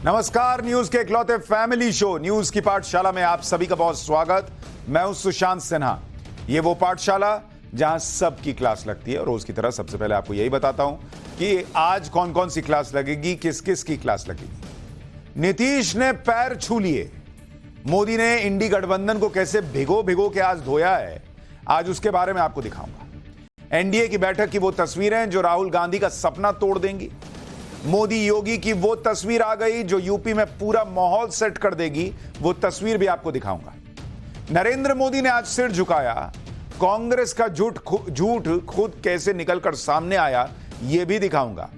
नमस्कार, न्यूज के इकलौते फैमिली शो न्यूज की पाठशाला में आप सभी का बहुत स्वागत। मैं हूं सुशांत सिन्हा। ये वो पाठशाला जहां सबकी क्लास लगती है। रोज की तरह सबसे पहले आपको यही बताता हूं कि आज कौन कौन सी क्लास लगेगी, किस किस की क्लास लगेगी। नीतीश ने पैर छू लिए। मोदी ने इंडी गठबंधन को कैसे भिगो भिगो के आज धोया है, आज उसके बारे में आपको दिखाऊंगा। एनडीए की बैठक की वो तस्वीरें जो राहुल गांधी का सपना तोड़ देंगी। मोदी योगी की वो तस्वीर आ गई जो यूपी में पूरा माहौल सेट कर देगी, वो तस्वीर भी आपको दिखाऊंगा। नरेंद्र मोदी ने आज सिर झुकाया। कांग्रेस का झूठ खुद कैसे निकलकर सामने आया, यह भी दिखाऊंगा।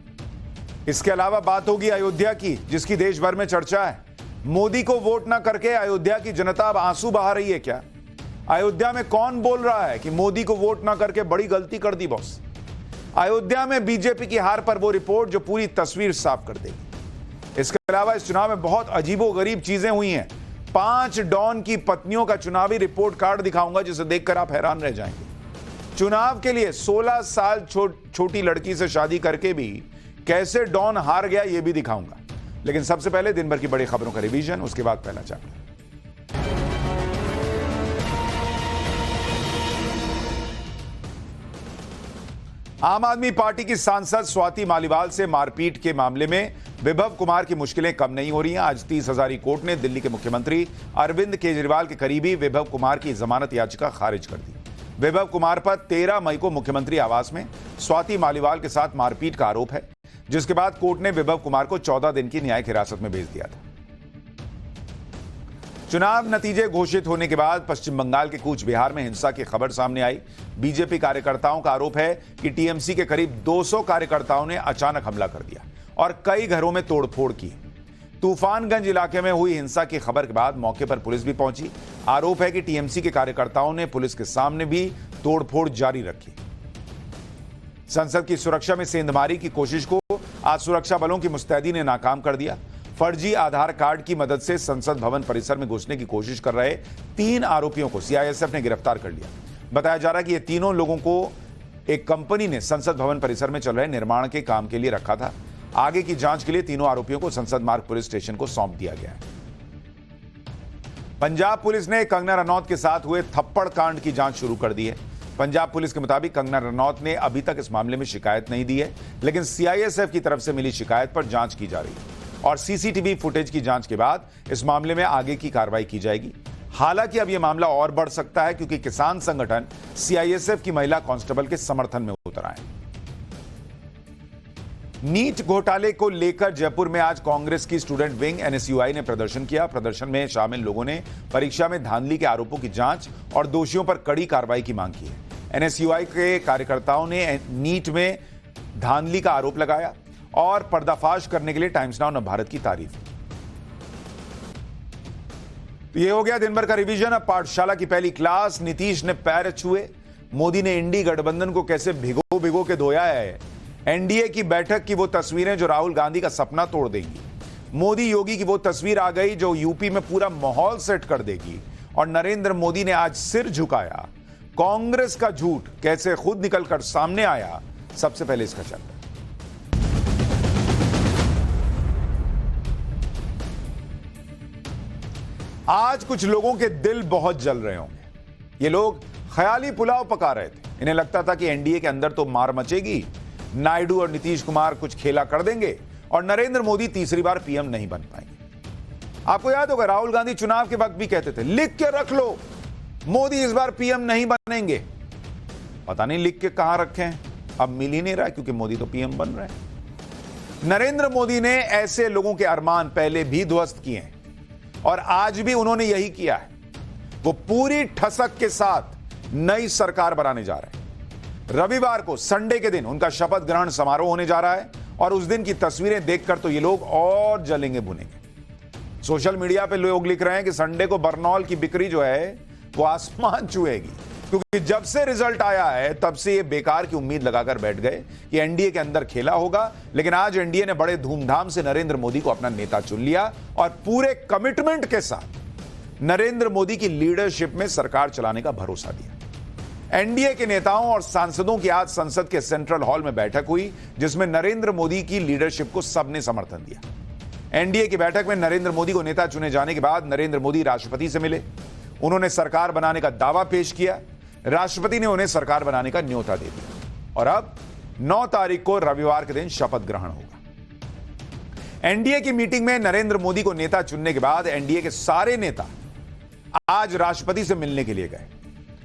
इसके अलावा बात होगी अयोध्या की, जिसकी देश भर में चर्चा है। मोदी को वोट ना करके अयोध्या की जनता अब आंसू बहा रही है क्या? अयोध्या में कौन बोल रहा है कि मोदी को वोट ना करके बड़ी गलती कर दी बॉस? अयोध्या में बीजेपी की हार पर वो रिपोर्ट जो पूरी तस्वीर साफ कर देगी। इसके अलावा इस चुनाव में बहुत अजीबोगरीब चीजें हुई हैं। 5 डॉन की पत्नियों का चुनावी रिपोर्ट कार्ड दिखाऊंगा, जिसे देखकर आप हैरान रह जाएंगे। चुनाव के लिए 16 साल छोटी लड़की से शादी करके भी कैसे डॉन हार गया, यह भी दिखाऊंगा। लेकिन सबसे पहले दिन भर की बड़ी खबरों का रिवीजन, उसके बाद पहला चैप्टर। आम आदमी पार्टी की सांसद स्वाति मालीवाल से मारपीट के मामले में विभव कुमार की मुश्किलें कम नहीं हो रही हैं। आज 30 हजारी कोर्ट ने दिल्ली के मुख्यमंत्री अरविंद केजरीवाल के करीबी विभव कुमार की जमानत याचिका खारिज कर दी। विभव कुमार पर 13 मई को मुख्यमंत्री आवास में स्वाति मालीवाल के साथ मारपीट का आरोप है, जिसके बाद कोर्ट ने विभव कुमार को 14 दिन की न्यायिक हिरासत में भेज दिया था। चुनाव नतीजे घोषित होने के बाद पश्चिम बंगाल के कूच बिहार में हिंसा की खबर सामने आई। बीजेपी कार्यकर्ताओं का आरोप है कि टीएमसी के करीब 200 कार्यकर्ताओं ने अचानक हमला कर दिया और कई घरों में तोड़फोड़ की। तूफानगंज इलाके में हुई हिंसा की खबर के बाद मौके पर पुलिस भी पहुंची। आरोप है कि टीएमसी के कार्यकर्ताओं ने पुलिस के सामने भी तोड़फोड़ जारी रखी। संसद की सुरक्षा में सेंधमारी की कोशिश को आज सुरक्षा बलों की मुस्तैदी ने नाकाम कर दिया। फर्जी आधार कार्ड की मदद से संसद भवन परिसर में घुसने की कोशिश कर रहे 3 आरोपियों को सीआईएसएफ ने गिरफ्तार कर लिया। बताया जा रहा है कि ये तीनों लोगों को एक कंपनी ने संसद भवन परिसर में चल रहे निर्माण के काम के लिए रखा था। आगे की जांच के लिए तीनों आरोपियों को संसद मार्ग पुलिस स्टेशन को सौंप दिया गया है। पंजाब पुलिस ने कंगना रनौत के साथ हुए थप्पड़ कांड की जांच शुरू कर दी है। पंजाब पुलिस के मुताबिक कंगना रनौत ने अभी तक इस मामले में शिकायत नहीं दी है, लेकिन सीआईएसएफ की तरफ से मिली शिकायत पर जांच की जा रही है और सीसीटीवी फुटेज की जांच के बाद इस मामले में आगे की कार्रवाई की जाएगी। हालांकि अब यह मामला और बढ़ सकता है, क्योंकि किसान संगठन सीआईएसएफ की महिला कांस्टेबल के समर्थन में उतर आए। नीट घोटाले को लेकर जयपुर में आज कांग्रेस की स्टूडेंट विंग एनएसयूआई ने प्रदर्शन किया। प्रदर्शन में शामिल लोगों ने परीक्षा में धांधली के आरोपों की जांच और दोषियों पर कड़ी कार्रवाई की मांग की है। एनएसयूआई के कार्यकर्ताओं ने नीट में धांधली का आरोप लगाया और पर्दाफाश करने के लिए टाइम्स नाउ नवभारत की तारीफ की। तो यह हो गया दिन भर का रिवीजन। अब पाठशाला की पहली क्लास। नीतीश ने पैर छुए। मोदी ने इंडी गठबंधन को कैसे भिगो भिगो के धोया है। एनडीए की बैठक की वो तस्वीरें जो राहुल गांधी का सपना तोड़ देंगी। मोदी योगी की वो तस्वीर आ गई जो यूपी में पूरा माहौल सेट कर देगी। और नरेंद्र मोदी ने आज सिर झुकाया। कांग्रेस का झूठ कैसे खुद निकलकर सामने आया, सबसे पहले इसका चर्चा। आज कुछ लोगों के दिल बहुत जल रहे होंगे। ये लोग ख्याली पुलाव पका रहे थे। इन्हें लगता था कि एनडीए के अंदर तो मार मचेगी, नायडू और नीतीश कुमार कुछ खेला कर देंगे और नरेंद्र मोदी तीसरी बार पीएम नहीं बन पाएंगे। आपको याद होगा राहुल गांधी चुनाव के वक्त भी कहते थे, लिख के रख लो, मोदी इस बार पीएम नहीं बनेंगे। पता नहीं लिख के कहां रखे हैं, अब मिल ही नहीं रहा, क्योंकि मोदी तो पीएम बन रहे हैं। नरेंद्र मोदी ने ऐसे लोगों के अरमान पहले भी ध्वस्त किए हैं और आज भी उन्होंने यही किया है। वो पूरी ठसक के साथ नई सरकार बनाने जा रहे हैं। रविवार को संडे के दिन उनका शपथ ग्रहण समारोह होने जा रहा है और उस दिन की तस्वीरें देखकर तो ये लोग और जलेंगे भुनेंगे। सोशल मीडिया पे लोग लिख रहे हैं कि संडे को बरनौल की बिक्री जो है वो आसमान छुएगी, क्योंकि जब से रिजल्ट आया है तब से ये बेकार की उम्मीद लगाकर बैठ गए कि एनडीए के अंदर खेला होगा। लेकिन आज एनडीए ने बड़े धूमधाम से नरेंद्र मोदी को अपना नेता चुन लिया और पूरे कमिटमेंट के साथ नरेंद्र मोदी की लीडरशिप में सरकार चलाने का भरोसा दिया। एनडीए के नेताओं और सांसदों की आज संसद के सेंट्रल हॉल में बैठक हुई, जिसमें नरेंद्र मोदी की लीडरशिप को सबने समर्थन दिया। एनडीए की बैठक में नरेंद्र मोदी को नेता चुने जाने के बाद नरेंद्र मोदी राष्ट्रपति से मिले। उन्होंने सरकार बनाने का दावा पेश किया। राष्ट्रपति ने उन्हें सरकार बनाने का न्योता दे दिया और अब 9 तारीख को रविवार के दिन शपथ ग्रहण होगा। एनडीए की मीटिंग में नरेंद्र मोदी को नेता चुनने के बाद एनडीए के सारे नेता आज राष्ट्रपति से मिलने के लिए गए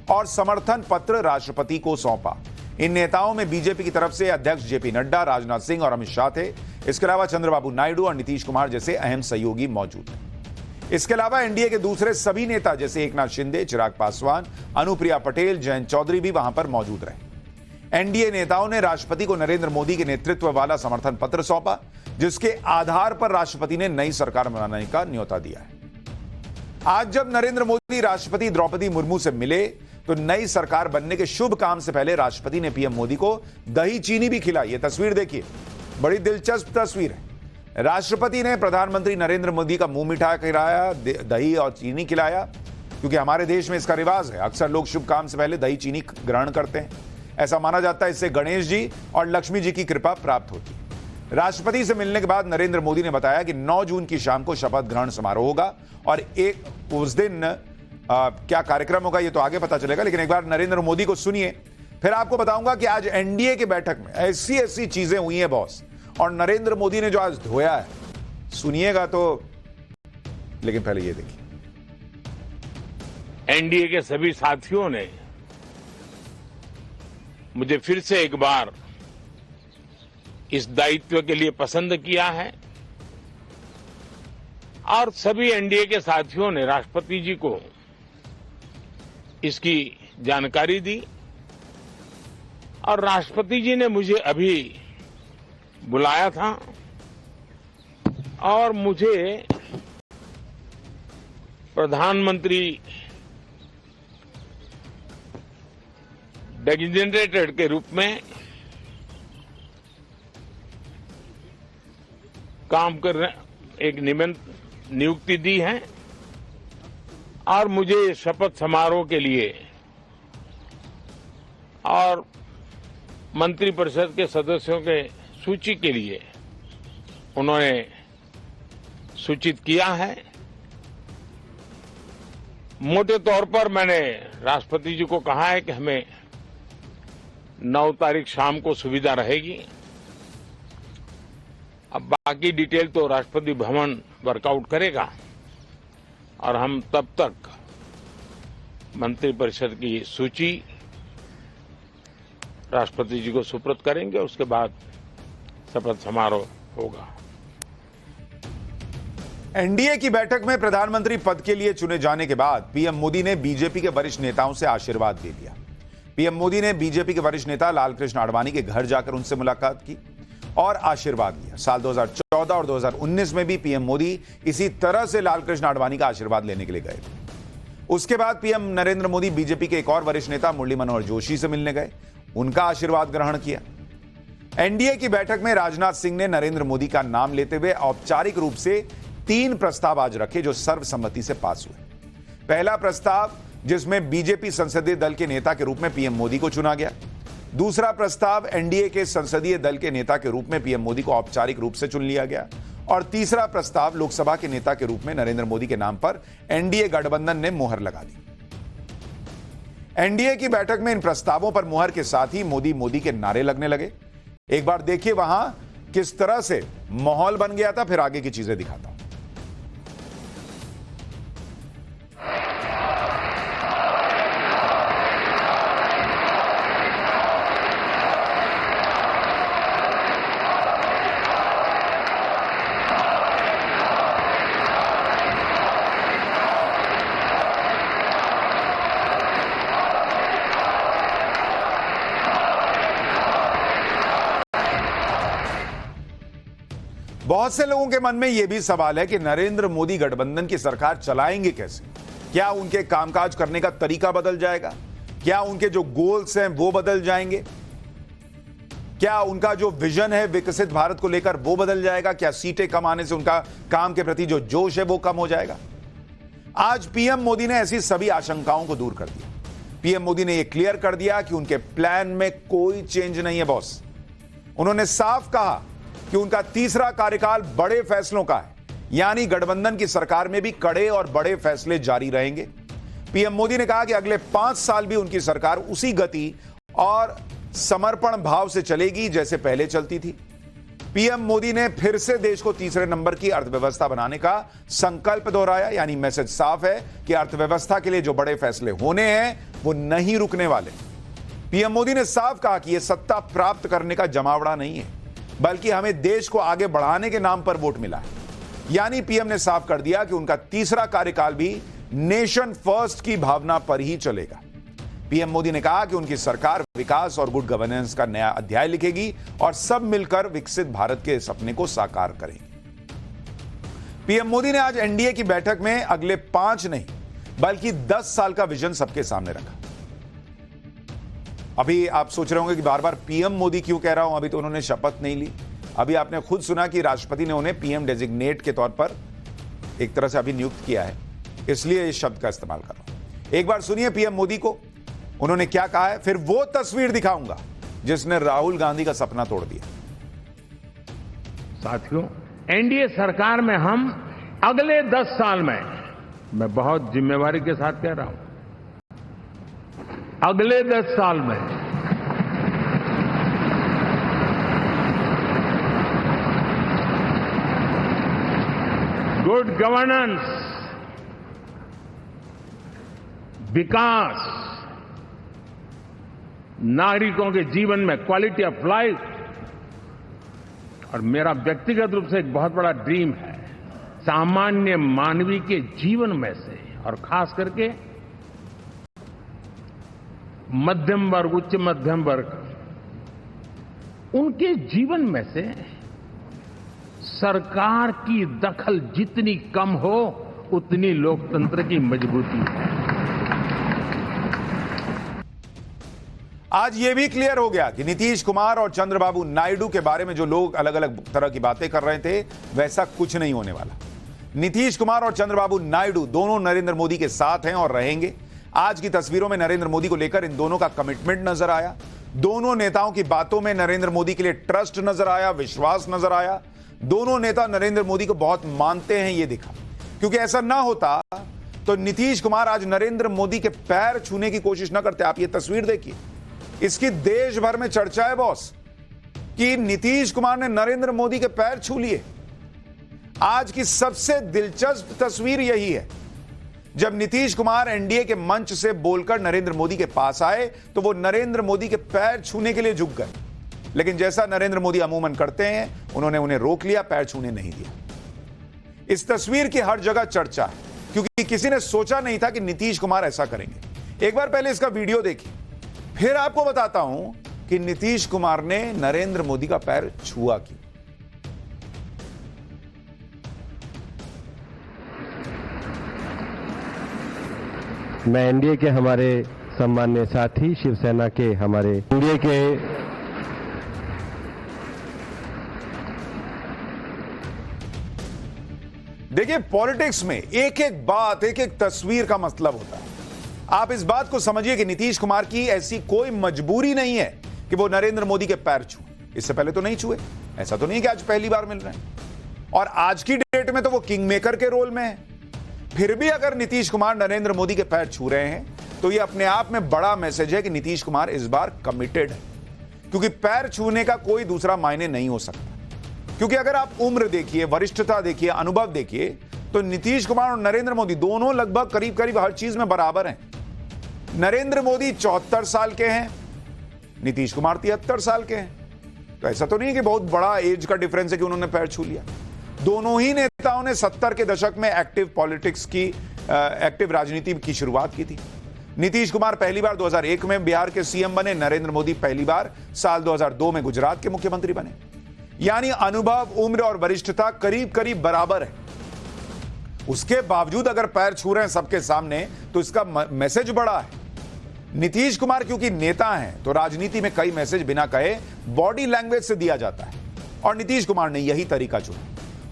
और समर्थन पत्र राष्ट्रपति को सौंपा। इन नेताओं में बीजेपी की तरफ से अध्यक्ष जेपी नड्डा, राजनाथ सिंह और अमित शाह थे। इसके अलावा चंद्रबाबू नायडू और नीतीश कुमार जैसे अहम सहयोगी मौजूद हैं। इसके अलावा एनडीए के दूसरे सभी नेता जैसे एकनाथ शिंदे, चिराग पासवान, अनुप्रिया पटेल, जयंत चौधरी भी वहां पर मौजूद रहे। एनडीए नेताओं ने राष्ट्रपति को नरेंद्र मोदी के नेतृत्व वाला समर्थन पत्र सौंपा, जिसके आधार पर राष्ट्रपति ने नई सरकार बनाने का न्योता दिया है। आज जब नरेंद्र मोदी राष्ट्रपति द्रौपदी मुर्मू से मिले तो नई सरकार बनने के शुभ काम से पहले राष्ट्रपति ने पीएम मोदी को दही चीनी भी खिलाई। यह तस्वीर देखिए, बड़ी दिलचस्प तस्वीर है। राष्ट्रपति ने प्रधानमंत्री नरेंद्र मोदी का मुंह मीठा खिलाया, दही और चीनी खिलाया, क्योंकि हमारे देश में इसका रिवाज है। अक्सर लोग शुभ काम से पहले दही चीनी ग्रहण करते हैं। ऐसा माना जाता है इससे गणेश जी और लक्ष्मी जी की कृपा प्राप्त होती है। राष्ट्रपति से मिलने के बाद नरेंद्र मोदी ने बताया कि 9 जून की शाम को शपथ ग्रहण समारोह होगा और उस दिन क्या कार्यक्रम होगा ये तो आगे पता चलेगा, लेकिन एक बार नरेंद्र मोदी को सुनिए, फिर आपको बताऊंगा कि आज एनडीए की बैठक में ऐसी ऐसी चीजें हुई हैं बॉस, और नरेंद्र मोदी ने जो आज धोया है सुनिएगा तो। लेकिन पहले ये देखिए, एनडीए के सभी साथियों ने मुझे फिर से एक बार इस दायित्व के लिए पसंद किया है और सभी एनडीए के साथियों ने राष्ट्रपति जी को इसकी जानकारी दी और राष्ट्रपति जी ने मुझे अभी बुलाया था और मुझे प्रधानमंत्री डेजिग्नेटेड के रूप में काम कर एक नियुक्ति दी है और मुझे शपथ समारोह के लिए और मंत्रिपरिषद के सदस्यों के सूची के लिए उन्होंने सूचित किया है। मोटे तौर पर मैंने राष्ट्रपति जी को कहा है कि हमें 9 तारीख शाम को सुविधा रहेगी। अब बाकी डिटेल तो राष्ट्रपति भवन वर्कआउट करेगा और हम तब तक मंत्रिपरिषद की सूची राष्ट्रपति जी को सुपुर्द करेंगे। उसके बाद शपथ समारोह होगा। एनडीए की बैठक में प्रधानमंत्री पद के लिए चुने जाने के बाद पीएम मोदी ने बीजेपी के वरिष्ठ नेताओं से आशीर्वाद ले लिया। पीएम मोदी ने बीजेपी के वरिष्ठ नेता लालकृष्ण आडवाणी के घर जाकर उनसे मुलाकात की और आशीर्वाद लिया। साल 2014 और 2019 में भी पीएम मोदी इसी तरह से लालकृष्ण आडवाणी का आशीर्वाद लेने के लिए गए। उसके बाद पीएम नरेंद्र मोदी बीजेपी के एक और वरिष्ठ नेता मुरली मनोहर जोशी से मिलने गए, उनका आशीर्वाद ग्रहण किया। एनडीए की बैठक में राजनाथ सिंह ने नरेंद्र मोदी का नाम लेते हुए औपचारिक रूप से 3 प्रस्ताव आज रखे जो सर्वसम्मति से पास हुए। पहला प्रस्ताव जिसमें बीजेपी संसदीय दल के नेता के रूप में पीएम मोदी को चुना गया। दूसरा प्रस्ताव एनडीए के संसदीय दल के नेता के रूप में पीएम मोदी को औपचारिक रूप से चुन लिया गया और तीसरा प्रस्ताव लोकसभा के नेता के रूप में नरेंद्र मोदी के नाम पर एनडीए गठबंधन ने मुहर लगा दी। एनडीए की बैठक में इन प्रस्तावों पर मुहर के साथ ही मोदी मोदी के नारे लगने लगे। एक बार देखिए वहां किस तरह से माहौल बन गया था, फिर आगे की चीजें दिखाता हूं। बहुत से लोगों के मन में यह भी सवाल है कि नरेंद्र मोदी गठबंधन की सरकार चलाएंगे कैसे? क्या उनके कामकाज करने का तरीका बदल जाएगा? क्या उनके जो गोल्स हैं वो बदल जाएंगे? क्या उनका जो विजन है विकसित भारत को लेकर वो बदल जाएगा? क्या सीटें कम आने से उनका काम के प्रति जो जोश है वो कम हो जाएगा? आज पीएम मोदी ने ऐसी सभी आशंकाओं को दूर कर दिया। पीएम मोदी ने यह क्लियर कर दिया कि उनके प्लान में कोई चेंज नहीं है बॉस। उन्होंने साफ कहा कि उनका तीसरा कार्यकाल बड़े फैसलों का है, यानी गठबंधन की सरकार में भी कड़े और बड़े फैसले जारी रहेंगे। पीएम मोदी ने कहा कि अगले 5 साल भी उनकी सरकार उसी गति और समर्पण भाव से चलेगी जैसे पहले चलती थी। पीएम मोदी ने फिर से देश को तीसरे नंबर की अर्थव्यवस्था बनाने का संकल्प दोहराया, यानी मैसेज साफ है कि अर्थव्यवस्था के लिए जो बड़े फैसले होने हैं वो नहीं रुकने वाले। पीएम मोदी ने साफ कहा कि यह सत्ता प्राप्त करने का जमावड़ा नहीं है, बल्कि हमें देश को आगे बढ़ाने के नाम पर वोट मिला है। यानी पीएम ने साफ कर दिया कि उनका तीसरा कार्यकाल भी नेशन फर्स्ट की भावना पर ही चलेगा। पीएम मोदी ने कहा कि उनकी सरकार विकास और गुड गवर्नेंस का नया अध्याय लिखेगी और सब मिलकर विकसित भारत के सपने को साकार करेंगे। पीएम मोदी ने आज एनडीए की बैठक में अगले 5 नहीं बल्कि 10 साल का विजन सबके सामने रखा। अभी आप सोच रहे होंगे कि बार बार पीएम मोदी क्यों कह रहा हूं, अभी तो उन्होंने शपथ नहीं ली। अभी आपने खुद सुना कि राष्ट्रपति ने उन्हें पीएम डेजिग्नेट के तौर पर एक तरह से अभी नियुक्त किया है, इसलिए इस शब्द का इस्तेमाल कर रहा हूं। एक बार सुनिए पीएम मोदी को, उन्होंने क्या कहा है, फिर वो तस्वीर दिखाऊंगा जिसने राहुल गांधी का सपना तोड़ दिया। साथियों, एनडीए सरकार में हम अगले 10 साल में, मैं बहुत जिम्मेवारी के साथ कह रहा हूं, अगले 10 साल में गुड गवर्नेंस, विकास, नागरिकों के जीवन में क्वालिटी ऑफ लाइफ, और मेरा व्यक्तिगत रूप से एक बहुत बड़ा ड्रीम है, सामान्य मानवीय के जीवन में से और खास करके मध्यम वर्ग, उच्च मध्यम वर्ग, उनके जीवन में से सरकार की दखल जितनी कम हो उतनी लोकतंत्र की मजबूती है। आज यह भी क्लियर हो गया कि नीतीश कुमार और चंद्रबाबू नायडू के बारे में जो लोग अलग अलग तरह की बातें कर रहे थे, वैसा कुछ नहीं होने वाला। नीतीश कुमार और चंद्रबाबू नायडू दोनों नरेंद्र मोदी के साथ हैं और रहेंगे। आज की तस्वीरों में नरेंद्र मोदी को लेकर इन दोनों का कमिटमेंट नजर आया। दोनों नेताओं की बातों में नरेंद्र मोदी के लिए ट्रस्ट नजर आया, विश्वास नजर आया। दोनों नेता नरेंद्र मोदी को बहुत मानते हैं, यह दिखा। क्योंकि ऐसा ना होता तो नीतीश कुमार आज नरेंद्र मोदी के पैर छूने की कोशिश ना करते। आप ये तस्वीर देखिए, इसकी देश भर में चर्चा है बॉस कि नीतीश कुमार ने नरेंद्र मोदी के पैर छू लिए। आज की सबसे दिलचस्प तस्वीर यही है, जब नीतीश कुमार एनडीए के मंच से बोलकर नरेंद्र मोदी के पास आए तो वो नरेंद्र मोदी के पैर छूने के लिए झुक गए, लेकिन जैसा नरेंद्र मोदी अमूमन करते हैं, उन्होंने उन्हें रोक लिया, पैर छूने नहीं दिया। इस तस्वीर की हर जगह चर्चा है क्योंकि किसी ने सोचा नहीं था कि नीतीश कुमार ऐसा करेंगे। एक बार पहले इसका वीडियो देखिए, फिर आपको बताता हूं कि नीतीश कुमार ने नरेंद्र मोदी का पैर छुआ क्यों। मैं एनडीए के हमारे सम्माननीय साथी, शिवसेना के हमारे एनडीए के देखिए, पॉलिटिक्स में एक एक बात, एक एक तस्वीर का मतलब होता है। आप इस बात को समझिए कि नीतीश कुमार की ऐसी कोई मजबूरी नहीं है कि वो नरेंद्र मोदी के पैर छुए। इससे पहले तो नहीं छुए, ऐसा तो नहीं कि आज पहली बार मिल रहे हैं। और आज की डेट में तो वो किंग मेकर के रोल में है। फिर भी अगर नीतीश कुमार नरेंद्र मोदी के पैर छू रहे हैं तो ये अपने आप में बड़ा मैसेज है कि नीतीश कुमार इस बार कमिटेड है, क्योंकि पैर छूने का कोई दूसरा मायने नहीं हो सकता। क्योंकि अगर आप उम्र देखिए, वरिष्ठता देखिए, अनुभव देखिए, तो नीतीश कुमार और नरेंद्र मोदी दोनों लगभग करीब करीब हर चीज में बराबर हैं। नरेंद्र मोदी 74 साल के हैं, नीतीश कुमार 73 साल के हैं। तो ऐसा तो नहीं कि बहुत बड़ा एज का डिफरेंस है कि उन्होंने पैर छू लिया। दोनों ही नेताओं ने 70 के दशक में एक्टिव पॉलिटिक्स की, एक्टिव राजनीति की शुरुआत की थी। नीतीश कुमार पहली बार 2001 में बिहार के सीएम बने, नरेंद्र मोदी पहली बार साल 2002 में गुजरात के मुख्यमंत्री बने। यानी अनुभव, उम्र और वरिष्ठता करीब करीब बराबर है। उसके बावजूद अगर पैर छू रहे हैं सबके सामने तो इसका मैसेज बड़ा है। नीतीश कुमार क्योंकि नेता हैं तो राजनीति में कई मैसेज बिना कहे बॉडी लैंग्वेज से दिया जाता है, और नीतीश कुमार ने यही तरीका चुना।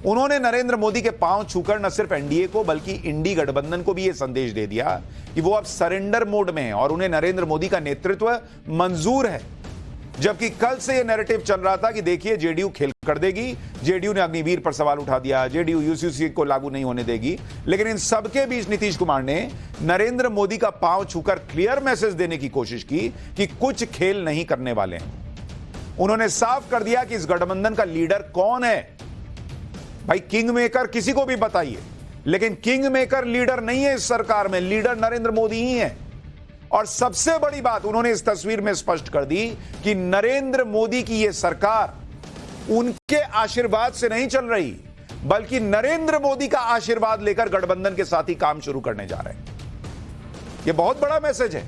उन्होंने नरेंद्र मोदी के पांव छूकर न सिर्फ एनडीए को बल्कि इंडी गठबंधन को भी यह संदेश दे दिया कि वो अब सरेंडर मोड में है और उन्हें नरेंद्र मोदी का नेतृत्व मंजूर है। जबकि कल से यह नैरेटिव चल रहा था कि देखिए जेडीयू खेल कर देगी, जेडीयू ने अग्निवीर पर सवाल उठा दिया, जेडीयू यूसीसी को लागू नहीं होने देगी। लेकिन इन सबके बीच नीतीश कुमार ने नरेंद्र मोदी का पांव छूकर क्लियर मैसेज देने की कोशिश की कि कुछ खेल नहीं करने वाले हैं। उन्होंने साफ कर दिया कि इस गठबंधन का लीडर कौन है। भाई किंग मेकर किसी को भी बताइए, लेकिन किंग मेकर लीडर नहीं है इस सरकार में, लीडर नरेंद्र मोदी ही है। और सबसे बड़ी बात उन्होंने इस तस्वीर में स्पष्ट कर दी कि नरेंद्र मोदी की यह सरकार उनके आशीर्वाद से नहीं चल रही, बल्कि नरेंद्र मोदी का आशीर्वाद लेकर गठबंधन के साथ ही काम शुरू करने जा रहे हैं। यह बहुत बड़ा मैसेज है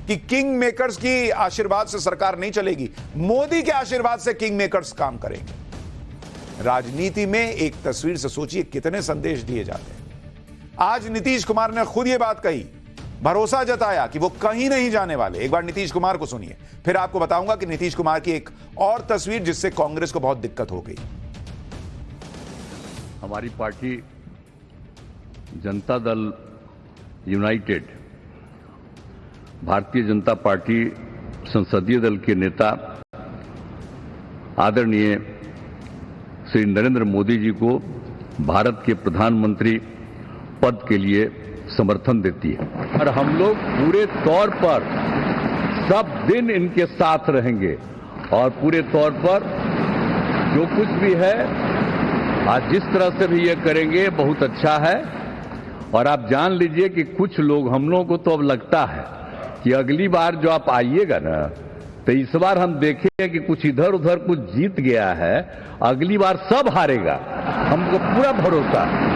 कि किंग मेकर्स की आशीर्वाद से सरकार नहीं चलेगी, मोदी के आशीर्वाद से किंग मेकर्स काम करेंगे। राजनीति में एक तस्वीर से सोचिए कितने संदेश दिए जाते हैं। आज नीतीश कुमार ने खुद यह बात कही, भरोसा जताया कि वो कहीं नहीं जाने वाले। एक बार नीतीश कुमार को सुनिए, फिर आपको बताऊंगा कि नीतीश कुमार की एक और तस्वीर जिससे कांग्रेस को बहुत दिक्कत हो गई। हमारी party Janata Dal United, Bharatiya Janata party संसदीय दल के नेता आदरणीय श्री नरेंद्र मोदी जी को भारत के प्रधानमंत्री पद के लिए समर्थन देती है और हम लोग पूरे तौर पर सब दिन इनके साथ रहेंगे और पूरे तौर पर जो कुछ भी है आज जिस तरह से भी ये करेंगे बहुत अच्छा है। और आप जान लीजिए कि कुछ लोग, हम लोगों को तो अब लगता है कि अगली बार जो आप आइएगा ना, तो इस बार हम देखेंगे कि कुछ इधर उधर कुछ जीत गया है, अगली बार सब हारेगा, हमको पूरा भरोसा है।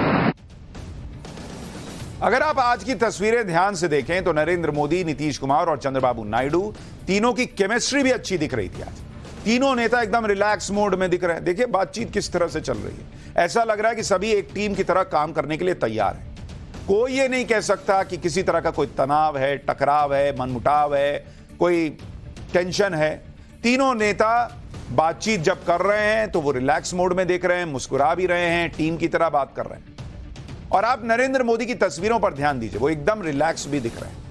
अगर आप आज की तस्वीरें ध्यान से देखें तो नरेंद्र मोदी, नीतीश कुमार और चंद्रबाबू नायडू तीनों की केमिस्ट्री भी अच्छी दिख रही थी। आज तीनों नेता एकदम रिलैक्स मोड में दिख रहे हैं। देखिए बातचीत किस तरह से चल रही है, ऐसा लग रहा है कि सभी एक टीम की तरह काम करने के लिए तैयार है। कोई ये नहीं कह सकता कि किसी तरह का कोई तनाव है, टकराव है, मनमुटाव है, कोई टेंशन है। तीनों नेता बातचीत जब कर रहे हैं तो वो रिलैक्स मोड में देख रहे हैं, मुस्कुरा भी रहे हैं, टीम की तरह बात कर रहे हैं। और आप नरेंद्र मोदी की तस्वीरों पर ध्यान दीजिए, वो एकदम रिलैक्स भी दिख रहे हैं।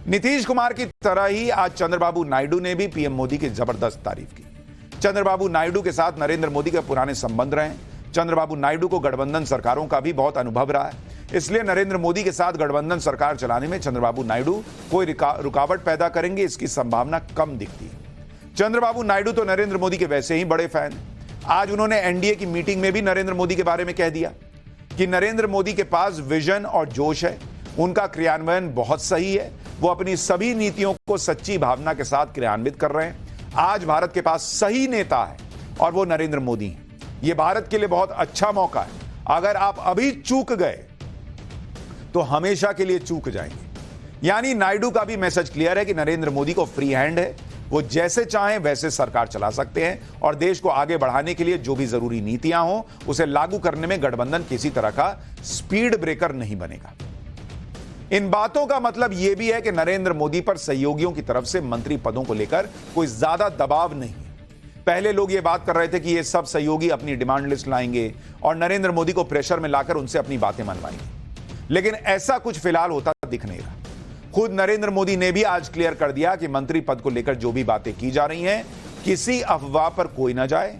नीतीश कुमार की तरह ही आज चंद्रबाबू नायडू ने भी पीएम मोदी की जबरदस्त तारीफ की। चंद्रबाबू नायडू के साथ नरेंद्र मोदी के पुराने संबंध रहे। चंद्रबाबू नायडू को गठबंधन सरकारों का भी बहुत अनुभव रहा है, इसलिए नरेंद्र मोदी के साथ गठबंधन सरकार चलाने में चंद्रबाबू नायडू कोई रुकावट पैदा करेंगे इसकी संभावना कम दिखती है। चंद्रबाबू नायडू तो नरेंद्र मोदी के वैसे ही बड़े फैन हैं। आज उन्होंने एनडीए की मीटिंग में भी नरेंद्र मोदी के बारे में कह दिया कि नरेंद्र मोदी के पास विजन और जोश है, उनका क्रियान्वयन बहुत सही है, वो अपनी सभी नीतियों को सच्ची भावना के साथ क्रियान्वित कर रहे हैं। आज भारत के पास सही नेता है और वो नरेंद्र मोदी है। ये भारत के लिए बहुत अच्छा मौका है। अगर आप अभी चूक गए तो हमेशा के लिए चूक जाएंगे। यानी नायडू का भी मैसेज क्लियर है कि नरेंद्र मोदी को फ्री हैंड है, वो जैसे चाहें वैसे सरकार चला सकते हैं और देश को आगे बढ़ाने के लिए जो भी जरूरी नीतियां हो उसे लागू करने में गठबंधन किसी तरह का स्पीड ब्रेकर नहीं बनेगा। इन बातों का मतलब यह भी है कि नरेंद्र मोदी पर सहयोगियों की तरफ से मंत्री पदों को लेकर कोई ज्यादा दबाव नहीं है। पहले लोग ये बात कर रहे थे कि ये सब सहयोगी अपनी डिमांड लिस्ट लाएंगे और नरेंद्र मोदी को प्रेशर में लाकर उनसे अपनी बातें मनवाएंगे, लेकिन ऐसा कुछ फिलहाल होता दिख नहीं रहा। खुद नरेंद्र मोदी ने भी आज क्लियर कर दिया कि मंत्री पद को लेकर जो भी बातें की जा रही हैं, किसी अफवाह पर कोई ना जाए।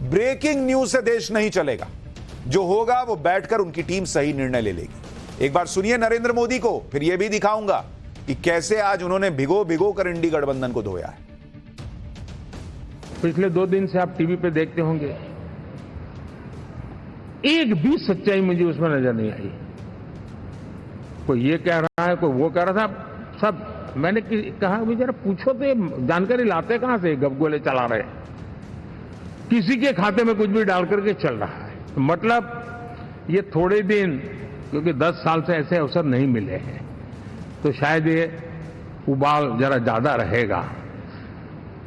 ब्रेकिंग न्यूज से देश नहीं चलेगा, जो होगा वो बैठकर उनकी टीम सही निर्णय ले लेगी। एक बार सुनिए नरेंद्र मोदी को, फिर यह भी दिखाऊंगा कि कैसे आज उन्होंने भिगो भिगो कर इंडी गठबंधन को धोया है। पिछले 2 दिन से आप टीवी पे देखते होंगे, एक भी सच्चाई मुझे उसमें नजर नहीं आई। कोई ये कह रहा है, कोई वो कह रहा था, सब मैंने कहा भी जरा पूछो तो ये जानकारी लाते कहां से, गपगोले चला रहे, किसी के खाते में कुछ भी डाल करके चल रहा है। मतलब ये थोड़े दिन, क्योंकि 10 साल से ऐसे अवसर नहीं मिले हैं, तो शायद ये उबाल जरा ज्यादा रहेगा।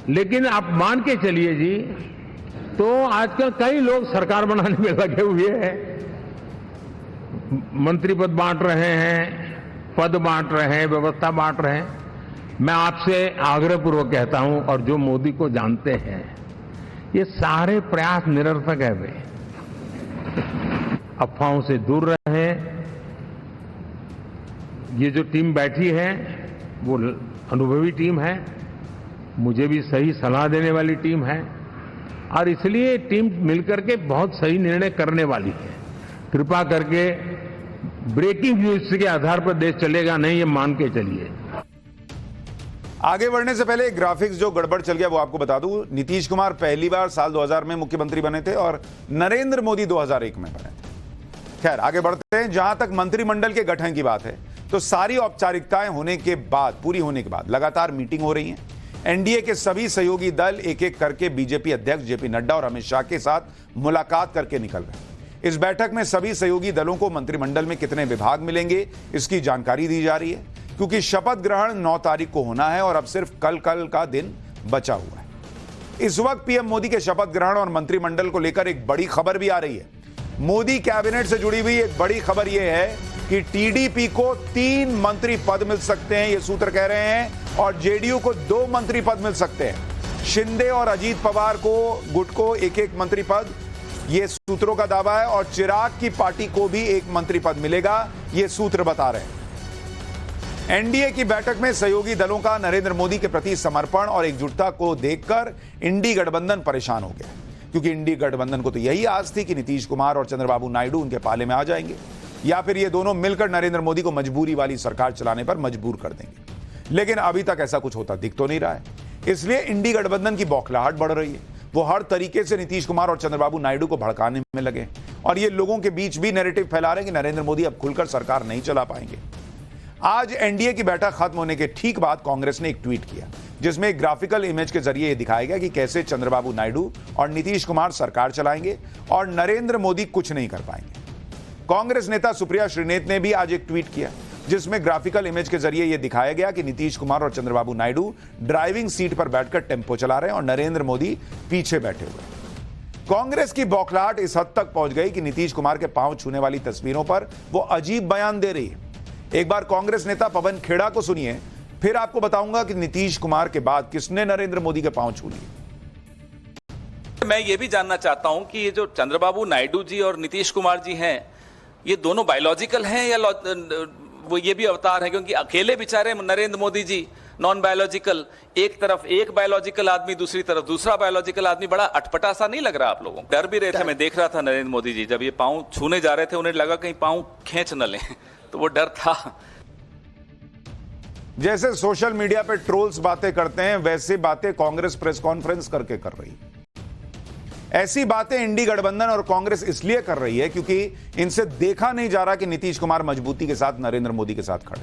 लेकिन आप मान के चलिए जी, तो आजकल कई लोग सरकार बनाने में लगे हुए हैं, मंत्री पद बांट रहे हैं, पद बांट रहे हैं, व्यवस्था बांट रहे हैं। मैं आपसे आग्रहपूर्वक कहता हूं, और जो मोदी को जानते हैं, ये सारे प्रयास निरर्थक है। वे अफवाहों से दूर रहें। ये जो टीम बैठी है वो अनुभवी टीम है, मुझे भी सही सलाह देने वाली टीम है और इसलिए टीम मिलकर के बहुत सही निर्णय करने वाली है। कृपा करके ब्रेकिंग न्यूज के आधार पर देश चलेगा नहीं, ये मान के चलिए। आगे बढ़ने से पहले एक ग्राफिक्स जो गड़बड़ चल गया वो आपको बता दूं। नीतीश कुमार पहली बार साल 2000 में मुख्यमंत्री बने थे और नरेंद्र मोदी 2001 में बने थे। खैर आगे बढ़ते हैं। जहां तक मंत्रिमंडल के गठन की बात है तो सारी औपचारिकताएं होने के बाद, पूरी होने के बाद लगातार मीटिंग हो रही है। एनडीए के सभी सहयोगी दल एक एक करके बीजेपी अध्यक्ष जेपी नड्डा और अमित शाह के साथ मुलाकात करके निकल रहे हैं। इस बैठक में सभी सहयोगी दलों को मंत्रिमंडल में कितने विभाग मिलेंगे इसकी जानकारी दी जा रही है, क्योंकि शपथ ग्रहण 9 तारीख को होना है और अब सिर्फ कल का दिन बचा हुआ है। इस वक्त पीएम मोदी के शपथ ग्रहण और मंत्रिमंडल को लेकर एक बड़ी खबर भी आ रही है। मोदी कैबिनेट से जुड़ी हुई एक बड़ी खबर यह है कि टीडीपी को 3 मंत्री पद मिल सकते हैं, ये सूत्र कह रहे हैं, और जेडीयू को 2 मंत्री पद मिल सकते हैं। शिंदे और अजीत पवार को, गुट को एक मंत्री पद, ये सूत्रों का दावा है, और चिराग की पार्टी को भी 1 मंत्री पद मिलेगा, ये सूत्र बता रहे हैं। एनडीए की बैठक में सहयोगी दलों का नरेंद्र मोदी के प्रति समर्पण और एकजुटता को देखकर इंडी गठबंधन परेशान हो गया, क्योंकि इंडी गठबंधन को तो यही आस थी कि नीतीश कुमार और चंद्रबाबू नायडू उनके पाले में आ जाएंगे या फिर ये दोनों मिलकर नरेंद्र मोदी को मजबूरी वाली सरकार चलाने पर मजबूर कर देंगे। लेकिन अभी तक ऐसा कुछ होता दिख तो नहीं रहा है, इसलिए इंडी गठबंधन की बौखलाहट बढ़ रही है। वो हर तरीके से नीतीश कुमार और चंद्रबाबू नायडू को भड़काने में लगे और ये लोगों के बीच भी नैरेटिव फैला रहे हैं कि नरेंद्र मोदी अब खुलकर सरकार नहीं चला पाएंगे। आज एनडीए की बैठक खत्म होने के ठीक बाद कांग्रेस ने एक ट्वीट किया, जिसमें एक ग्राफिकल इमेज के जरिए यह दिखाया गया कि कैसे चंद्रबाबू नायडू और नीतीश कुमार सरकार चलाएंगे और नरेंद्र मोदी कुछ नहीं कर पाएंगे। कांग्रेस नेता सुप्रिया श्रीनेत ने भी आज एक ट्वीट किया, जिसमें ग्राफिकल इमेज के जरिए यह दिखाया गया कि नीतीश कुमार और चंद्रबाबू नायडू ड्राइविंग सीट पर बैठकर टेंपो चला रहे हैं और नरेंद्र मोदी पीछे बैठे हुए हैं। कांग्रेस की बौखलाहट इस हद तक पहुंच गई कि नीतीश कुमार के पांव छूने वाली तस्वीरों पर वो अजीब बयान दे रही है। एक बार कांग्रेस नेता पवन खेड़ा को सुनिए, फिर आपको बताऊंगा कि नीतीश कुमार के बाद किसने नरेंद्र मोदी के पांव छू लिए। मैं ये भी जानना चाहता हूं कि ये जो चंद्रबाबू नायडू जी और नीतीश कुमार जी हैं, ये दोनों बायोलॉजिकल हैं या वो ये भी अवतार है? क्योंकि अकेले बेचारे नरेंद्र मोदी जी नॉन बायोलॉजिकल, एक तरफ एक बायोलॉजिकल आदमी, दूसरी तरफ दूसरा बायोलॉजिकल आदमी, बड़ा अटपटा सा नहीं लग रहा आप लोगों को? डर भी रहे थे, मैं देख रहा था नरेंद्र मोदी जी जब ये पांव छूने जा रहे थे, उन्हें लगा कहीं पांव खींच न लें, तो वो डर था। जैसे सोशल मीडिया पे ट्रोल्स बातें करते हैं, वैसे बातें कांग्रेस प्रेस कॉन्फ्रेंस करके कर रही है। ऐसी बातें इंडी गठबंधन और कांग्रेस इसलिए कर रही है क्योंकि इनसे देखा नहीं जा रहा कि नीतीश कुमार मजबूती के साथ नरेंद्र मोदी के साथ खड़े।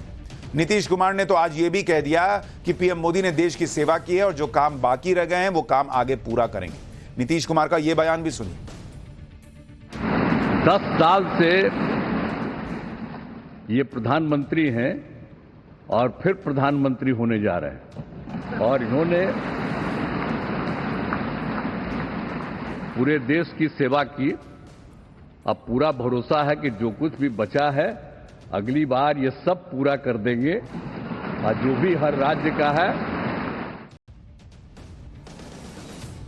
नीतीश कुमार ने तो आज यह भी कह दिया कि पीएम मोदी ने देश की सेवा की है और जो काम बाकी रह गए हैं वो काम आगे पूरा करेंगे। नीतीश कुमार का यह बयान भी सुनिए। 10 साल से ये प्रधानमंत्री हैं और फिर प्रधानमंत्री होने जा रहे हैं और इन्होंने पूरे देश की सेवा की। अब पूरा भरोसा है कि जो कुछ भी बचा है अगली बार ये सब पूरा कर देंगे और जो भी हर राज्य का है।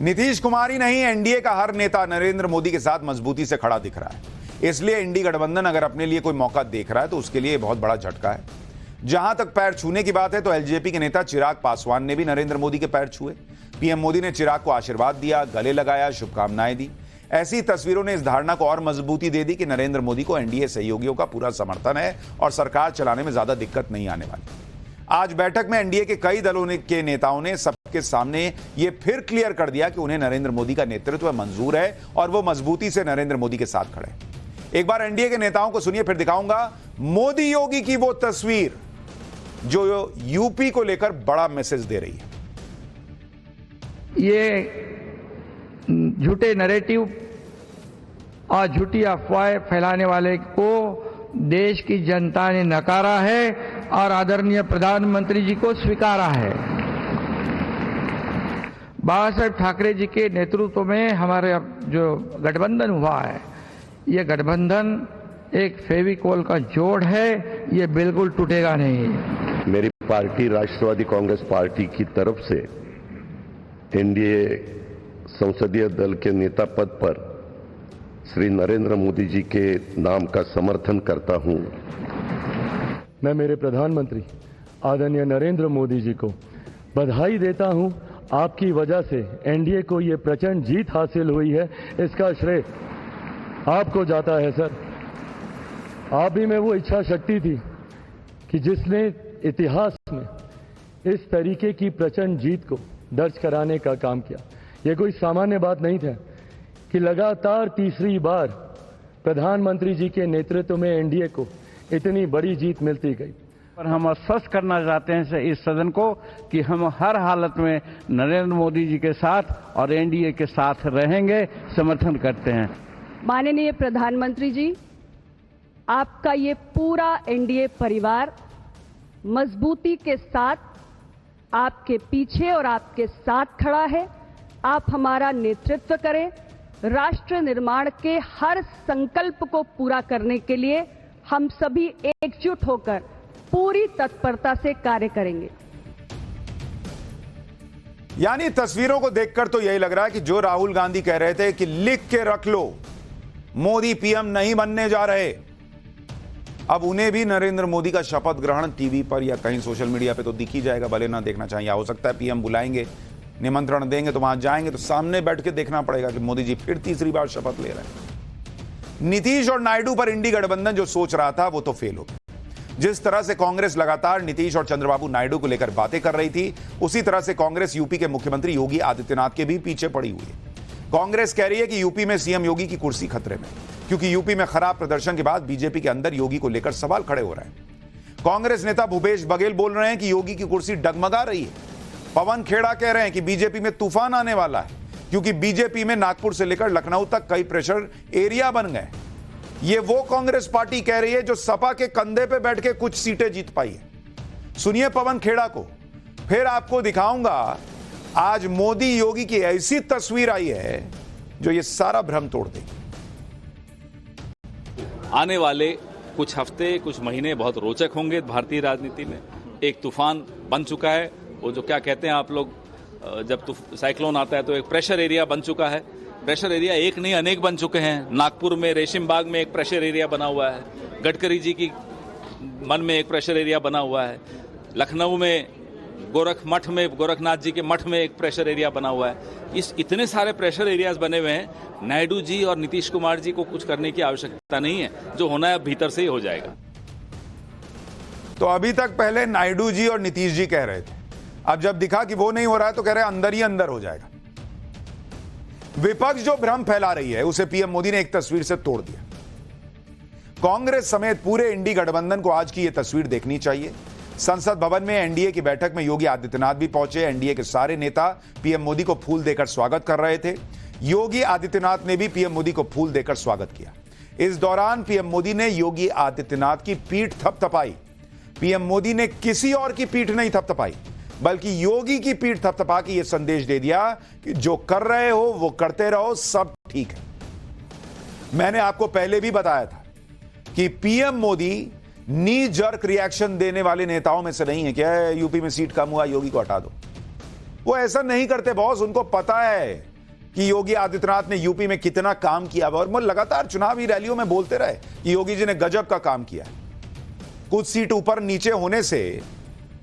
नीतीश कुमार ही नहीं, एनडीए का हर नेता नरेंद्र मोदी के साथ मजबूती से खड़ा दिख रहा है। इसलिए इंडी गठबंधन अगर अपने लिए कोई मौका देख रहा है तो उसके लिए बहुत बड़ा झटका है। जहां तक पैर छूने की बात है तो एलजेपी के नेता चिराग पासवान ने भी नरेंद्र मोदी के पैर छुए। पीएम मोदी ने चिराग को आशीर्वाद दिया, गले लगाया, शुभकामनाएं दी। ऐसी तस्वीरों ने इस धारणा को और मजबूती दे दी कि नरेंद्र मोदी को एनडीए सहयोगियों का पूरा समर्थन है और सरकार चलाने में ज्यादा दिक्कत नहीं आने वाली। आज बैठक में एनडीए के कई दलों के नेताओं ने सबके सामने यह फिर क्लियर कर दिया कि उन्हें नरेंद्र मोदी का नेतृत्व मंजूर है और वो मजबूती से नरेंद्र मोदी के साथ खड़े। एक बार एनडीए के नेताओं को सुनिए, फिर दिखाऊंगा मोदी योगी की वो तस्वीर जो यूपी को लेकर बड़ा मैसेज दे रही है। ये झूठे नैरेटिव और झूठी अफवाहें फैलाने वाले को देश की जनता ने नकारा है और आदरणीय प्रधानमंत्री जी को स्वीकारा है। बाला साहेब ठाकरे जी के नेतृत्व में हमारे जो गठबंधन हुआ है, ये गठबंधन एक फेविकोल का जोड़ है, ये बिल्कुल टूटेगा नहीं। मेरी पार्टी राष्ट्रवादी कांग्रेस पार्टी की तरफ से एनडीए संसदीय दल के नेता पद पर श्री नरेंद्र मोदी जी के नाम का समर्थन करता हूं। मैं मेरे प्रधानमंत्री आदरणीय नरेंद्र मोदी जी को बधाई देता हूं आपकी वजह से एनडीए को ये प्रचंड जीत हासिल हुई है, इसका श्रेय आपको जाता है सर। आप ही में वो इच्छा शक्ति थी कि जिसने इतिहास में इस तरीके की प्रचंड जीत को दर्ज कराने का काम किया। ये कोई सामान्य बात नहीं था कि लगातार तीसरी बार प्रधानमंत्री जी के नेतृत्व में एनडीए को इतनी बड़ी जीत मिलती गई। पर हम आश्वस्त करना चाहते हैं इस सदन को कि हम हर हालत में नरेंद्र मोदी जी के साथ और एनडीए के साथ रहेंगे, समर्थन करते हैं। माननीय प्रधानमंत्री जी, आपका ये पूरा एनडीए परिवार मजबूती के साथ आपके पीछे और आपके साथ खड़ा है। आप हमारा नेतृत्व करें। राष्ट्र निर्माण के हर संकल्प को पूरा करने के लिए हम सभी एकजुट होकर पूरी तत्परता से कार्य करेंगे। यानी तस्वीरों को देखकर तो यही लग रहा है कि जो राहुल गांधी कह रहे थे कि लिख के रख लो, मोदी पीएम नहीं बनने जा रहे, अब उन्हें भी नरेंद्र मोदी का शपथ ग्रहण टीवी पर या कहीं सोशल मीडिया पे तो दिख ही जाएगा, भले ना देखना चाहिए। हो सकता है पीएम बुलाएंगे, निमंत्रण देंगे तो वहां जाएंगे तो सामने बैठ के देखना पड़ेगा कि मोदी जी फिर तीसरी बार शपथ ले रहे हैं। नीतीश और नायडू पर इंडी गठबंधन जो सोच रहा था वो तो फेल हो गया। जिस तरह से कांग्रेस लगातार नीतीश और चंद्रबाबू नायडू को लेकर बातें कर रही थी, उसी तरह से कांग्रेस यूपी के मुख्यमंत्री योगी आदित्यनाथ के भी पीछे पड़ी हुई है। कांग्रेस कह रही है कि यूपी में सीएम योगी की कुर्सी खतरे में, क्योंकि यूपी में खराब प्रदर्शन के बाद बीजेपी के अंदर योगी को लेकर सवाल खड़े हो रहे हैं। कांग्रेस नेता भूपेश बघेल बोल रहे हैं कि योगी की कुर्सी डगमगा रही है। पवन खेड़ा कह रहे हैं कि बीजेपी में तूफान आने वाला है, क्योंकि बीजेपी में नागपुर से लेकर लखनऊ तक कई प्रेशर एरिया बन गए। ये वो कांग्रेस पार्टी कह रही है जो सपा के कंधे पे बैठ के कुछ सीटें जीत पाई है। सुनिए पवन खेड़ा को, फिर आपको दिखाऊंगा आज मोदी योगी की ऐसी तस्वीर आई है जो ये सारा भ्रम तोड़ देगी। आने वाले कुछ हफ्ते, कुछ महीने बहुत रोचक होंगे भारतीय राजनीति में। एक तूफान बन चुका है, वो जो क्या कहते हैं आप लोग, जब साइक्लोन आता है तो एक प्रेशर एरिया बन चुका है। प्रेशर एरिया एक नहीं अनेक बन चुके हैं। नागपुर में रेशिम बाग में एक प्रेशर एरिया बना हुआ है, गडकरी जी की मन में एक प्रेशर एरिया बना हुआ है, लखनऊ में गोरख मठ में, गोरखनाथ जी के मठ में एक प्रेशर एरिया बना हुआ है। इस इतने सारे प्रेशर एरियाज बने हुए हैं, नायडू जी और नीतीश कुमार जी को कुछ करने की आवश्यकता नहीं है, जो होना है भीतर से ही हो जाएगा। तो अभी तक पहले नायडू जी और नीतीश जी कह रहे थे, अब जब दिखा कि वो नहीं हो रहा है तो कह रहे हैं अंदर ही अंदर हो जाएगा। विपक्ष जो भ्रम फैला रही है उसे पीएम मोदी ने एक तस्वीर से तोड़ दिया। कांग्रेस समेत पूरे इंडी गठबंधन को आज की यह तस्वीर देखनी चाहिए। संसद भवन में एनडीए की बैठक में योगी आदित्यनाथ भी पहुंचे। एनडीए के सारे नेता पीएम मोदी को फूल देकर स्वागत कर रहे थे। योगी आदित्यनाथ ने भी पीएम मोदी को फूल देकर स्वागत किया। इस दौरान पीएम मोदी ने योगी आदित्यनाथ की पीठ थपथपाई। पीएम मोदी ने किसी और की पीठ नहीं थपथपाई, बल्कि योगी की पीठ थपथपा के यह संदेश दे दिया कि जो कर रहे हो वो करते रहो, सब ठीक है। मैंने आपको पहले भी बताया था कि पीएम मोदी नी जर्क रिएक्शन देने वाले नेताओं में से नहीं है। क्या है, यूपी में सीट कम हुआ, योगी को हटा दो। वो ऐसा नहीं करते बॉस। उनको पता है कि योगी आदित्यनाथ ने यूपी में कितना काम किया और वो लगातार चुनावी रैलियों में बोलते रहे कि योगी जी ने गजब का काम किया। कुछ सीट ऊपर नीचे होने से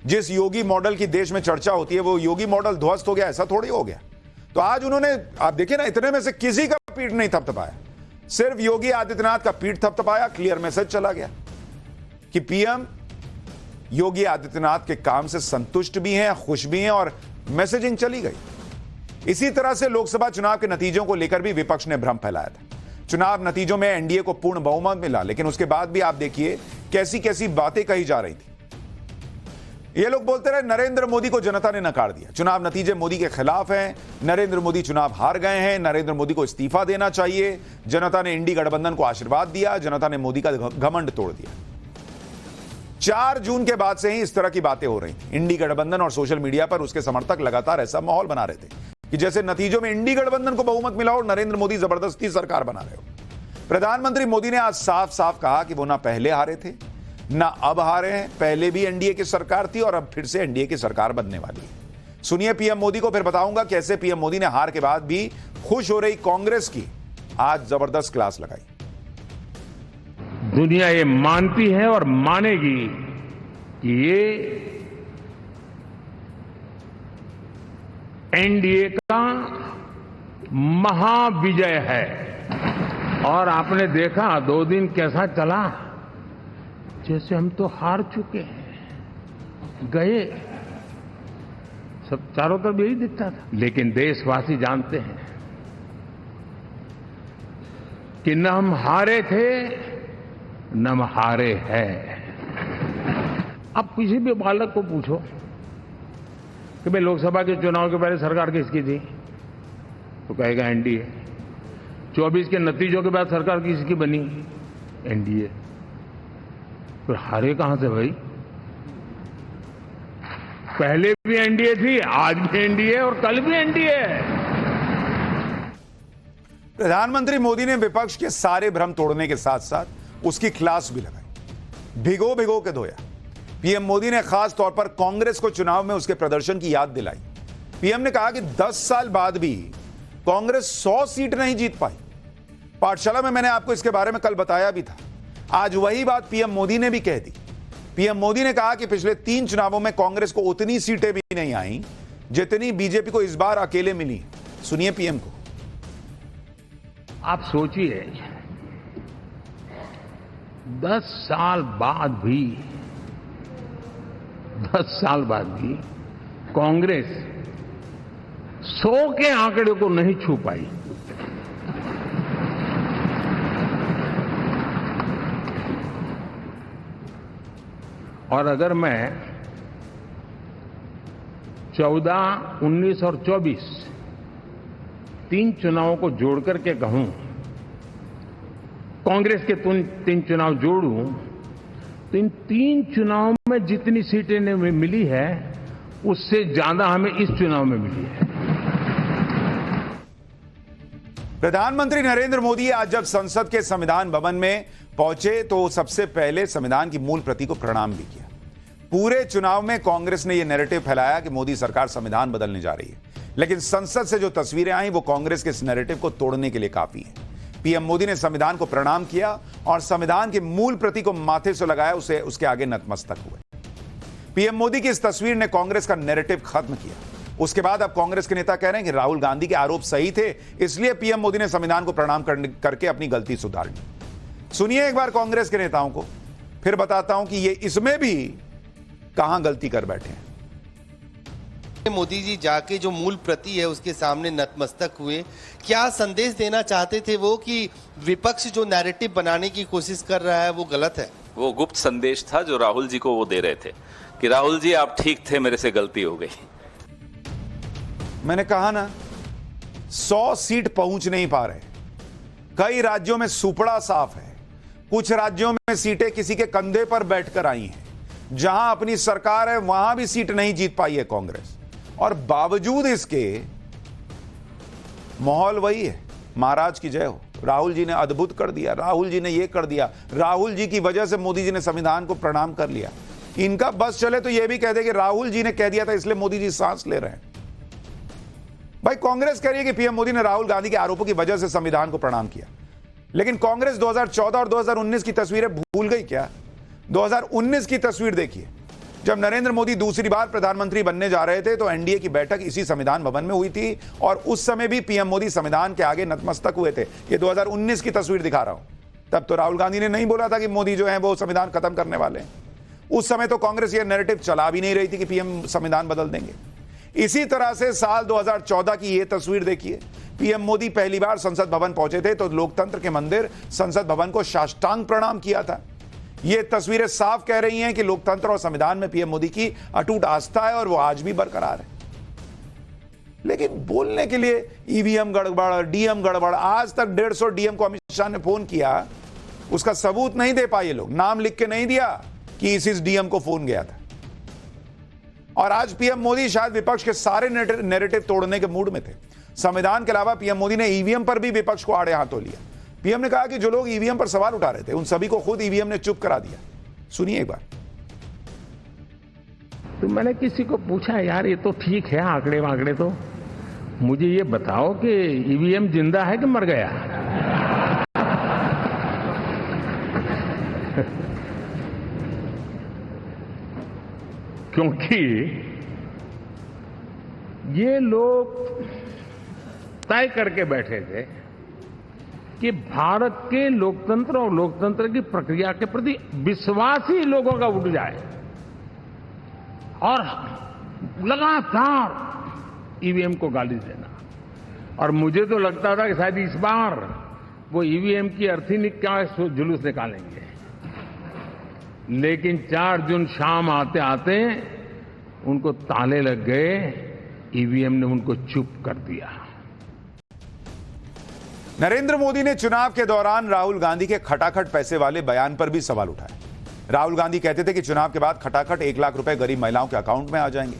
जिस योगी मॉडल की देश में चर्चा होती है वो योगी मॉडल ध्वस्त हो गया, ऐसा थोड़ी हो गया। तो आज उन्होंने, आप देखिए ना, इतने में से किसी का पीठ नहीं थपथपाया, सिर्फ योगी आदित्यनाथ का पीठ थपथपाया। क्लियर मैसेज चला गया कि पीएम योगी आदित्यनाथ के काम से संतुष्ट भी हैं, खुश भी हैं, और मैसेजिंग चली गई। इसी तरह से लोकसभा चुनाव के नतीजों को लेकर भी विपक्ष ने भ्रम फैलाया था। चुनाव नतीजों में एनडीए को पूर्ण बहुमत मिला, लेकिन उसके बाद भी आप देखिए कैसी कैसी बातें कही जा रही थी। ये लोग बोलते रहे नरेंद्र मोदी को जनता ने नकार दिया, चुनाव नतीजे मोदी के खिलाफ हैं, नरेंद्र मोदी चुनाव हार गए हैं, नरेंद्र मोदी को इस्तीफा देना चाहिए, जनता ने इंडी गठबंधन को आशीर्वाद दिया, जनता ने मोदी का घमंड तोड़ दिया। 4 जून के बाद से ही इस तरह की बातें हो रही थी। इंडी गठबंधन और सोशल मीडिया पर उसके समर्थक लगातार ऐसा माहौल बना रहे थे कि जैसे नतीजों में इंडी गठबंधन को बहुमत मिला और नरेंद्र मोदी जबरदस्ती सरकार बना रहे हो। प्रधानमंत्री मोदी ने आज साफ साफ कहा कि वो ना पहले हारे थे ना अब हारे हैं। पहले भी एनडीए की सरकार थी और अब फिर से एनडीए की सरकार बनने वाली है। सुनिए पीएम मोदी को, फिर बताऊंगा कैसे पीएम मोदी ने हार के बाद भी खुश हो रही कांग्रेस की आज जबरदस्त क्लास लगाई। दुनिया ये मानती है और मानेगी कि ये एनडीए का महाविजय है। और आपने देखा 2 दिन कैसा चला, जैसे हम तो हार चुके हैं, गए, सब चारों तरफ यही दिखता था। लेकिन देशवासी जानते हैं कि न हम हारे थे न हम हारे हैं। अब किसी भी बालक को पूछो कि भाई लोकसभा के चुनाव के पहले सरकार किसकी थी, तो कहेगा एनडीए। 24 के नतीजों के बाद सरकार किसकी बनी, एनडीए। फिर हारे कहां से भाई? पहले भी एनडीए थी, आज भी एनडीए और कल भी एनडीए। प्रधानमंत्री मोदी ने विपक्ष के सारे भ्रम तोड़ने के साथ साथ उसकी क्लास भी लगाई, भिगो भिगो के धोया। पीएम मोदी ने खास तौर पर कांग्रेस को चुनाव में उसके प्रदर्शन की याद दिलाई। पीएम ने कहा कि 10 साल बाद भी कांग्रेस 100 सीट नहीं जीत पाई। पाठशाला में मैंने आपको इसके बारे में कल बताया भी था। आज वही बात पीएम मोदी ने भी कह दी। पीएम मोदी ने कहा कि पिछले 3 चुनावों में कांग्रेस को उतनी सीटें भी नहीं आई जितनी बीजेपी को इस बार अकेले मिली। सुनिए पीएम को। आप सोचिए 10 साल बाद भी कांग्रेस 100 के आंकड़े को नहीं छू पाई। और अगर मैं 14, 19 और 24 3 चुनावों को जोड़ करके कहूं, कांग्रेस के 3 चुनाव जोड़ूं, तो इन 3 चुनावों में जितनी सीटें हमें मिली है उससे ज्यादा हमें इस चुनाव में मिली है। प्रधानमंत्री नरेंद्र मोदी आज जब संसद के संविधान भवन में पहुंचे तो सबसे पहले संविधान की मूल प्रति को प्रणाम भी किया। पूरे चुनाव में कांग्रेस ने यह नैरेटिव फैलाया कि मोदी सरकार संविधान बदलने जा रही है, लेकिन संसद से जो तस्वीरें आई वो कांग्रेस के इस नैरेटिव को तोड़ने के लिए काफी है। पीएम मोदी ने संविधान को प्रणाम किया और संविधान की मूल प्रति को माथे से लगाया, उसे उसके आगे नतमस्तक हुए। पीएम मोदी की इस तस्वीर ने कांग्रेस का नैरेटिव खत्म किया। उसके बाद अब कांग्रेस के नेता कह रहे हैं कि राहुल गांधी के आरोप सही थे, इसलिए पीएम मोदी ने संविधान को प्रणाम करके अपनी गलती सुधार ली। सुनिए एक बार कांग्रेस के नेताओं को, फिर बताता हूं कि ये इसमें भी कहां गलती कर बैठे हैं। मोदी जी जाके जो मूल प्रति है उसके सामने नतमस्तक हुए। क्या संदेश देना चाहते थे वो कि विपक्ष जो नैरेटिव बनाने की कोशिश कर रहा है वो गलत है? वो गुप्त संदेश था जो राहुल जी को वो दे रहे थे कि राहुल जी आप ठीक थे, मेरे से गलती हो गई। मैंने कहा ना 100 सीट पहुंच नहीं पा रहे। कई राज्यों में सुपड़ा साफ है। कुछ राज्यों में सीटें किसी के कंधे पर बैठकर आई हैं। जहां अपनी सरकार है वहां भी सीट नहीं जीत पाई है कांग्रेस, और बावजूद इसके माहौल वही है, महाराज की जय हो। राहुल जी ने अद्भुत कर दिया, राहुल जी ने यह कर दिया, राहुल जी की वजह से मोदी जी ने संविधान को प्रणाम कर लिया। इनका बस चले तो यह भी कह दे कि राहुल जी ने कह दिया था इसलिए मोदी जी सांस ले रहे हैं। भाई कांग्रेस कह रही है कि पीएम मोदी ने राहुल गांधी के आरोपों की वजह से संविधान को प्रणाम किया, लेकिन कांग्रेस 2014 और 2019 की तस्वीरें भूल गई क्या? 2019 की तस्वीर देखिए, जब नरेंद्र मोदी दूसरी बार प्रधानमंत्री बनने जा रहे थे तो एनडीए की बैठक इसी संविधान भवन में हुई थी और उस समय भी पीएम मोदी संविधान के आगे नतमस्तक हुए थे। ये 2019 की तस्वीर दिखा रहा हूं। तब तो राहुल गांधी ने नहीं बोला था कि मोदी जो है वो संविधान खत्म करने वाले हैं। उस समय तो कांग्रेस ये नैरेटिव चला भी नहीं रही थी कि पीएम संविधान बदल देंगे। इसी तरह से साल 2014 की यह तस्वीर देखिए, पीएम मोदी पहली बार संसद भवन पहुंचे थे तो लोकतंत्र के मंदिर संसद भवन को साष्टांग प्रणाम किया था। ये तस्वीरें साफ कह रही हैं कि लोकतंत्र और संविधान में पीएम मोदी की अटूट आस्था है और वो आज भी बरकरार है। लेकिन बोलने के लिए ईवीएम गड़बड़, डीएम गड़बड़, आज तक 150 डीएम को अमित शाह ने फोन किया, उसका सबूत नहीं दे पाए लोग, नाम लिख के नहीं दिया कि इस डीएम को फोन गया था। और आज पीएम मोदी शायद विपक्ष के सारे नैरेटिव तोड़ने के मूड में थे। संविधान के अलावा पीएम मोदी ने ईवीएम पर भी विपक्ष को आड़े हाथों लिया। पीएम ने कहा कि जो लोग ईवीएम पर सवाल उठा रहे थे उन सभी को खुद ईवीएम ने चुप करा दिया। सुनिए एक बार। तो मैंने किसी को पूछा, यार ये तो ठीक है आंकड़े वांकड़े, तो मुझे ये बताओ कि ईवीएम जिंदा है कि मर गया? क्योंकि ये लोग तय करके बैठे थे कि भारत के लोकतंत्र और लोकतंत्र की प्रक्रिया के प्रति विश्वास ही लोगों का उठ जाए, और लगातार ईवीएम को गाली देना। और मुझे तो लगता था कि शायद इस बार वो ईवीएम की अर्थी क्या जुलूस निकालेंगे, लेकिन 4 जून शाम आते आते उनको ताले लग गए, ईवीएम ने उनको चुप कर दिया। नरेंद्र मोदी ने चुनाव के दौरान राहुल गांधी के खटाखट पैसे वाले बयान पर भी सवाल उठाए। राहुल गांधी कहते थे कि चुनाव के बाद खटाखट 1 लाख रुपए गरीब महिलाओं के अकाउंट में आ जाएंगे।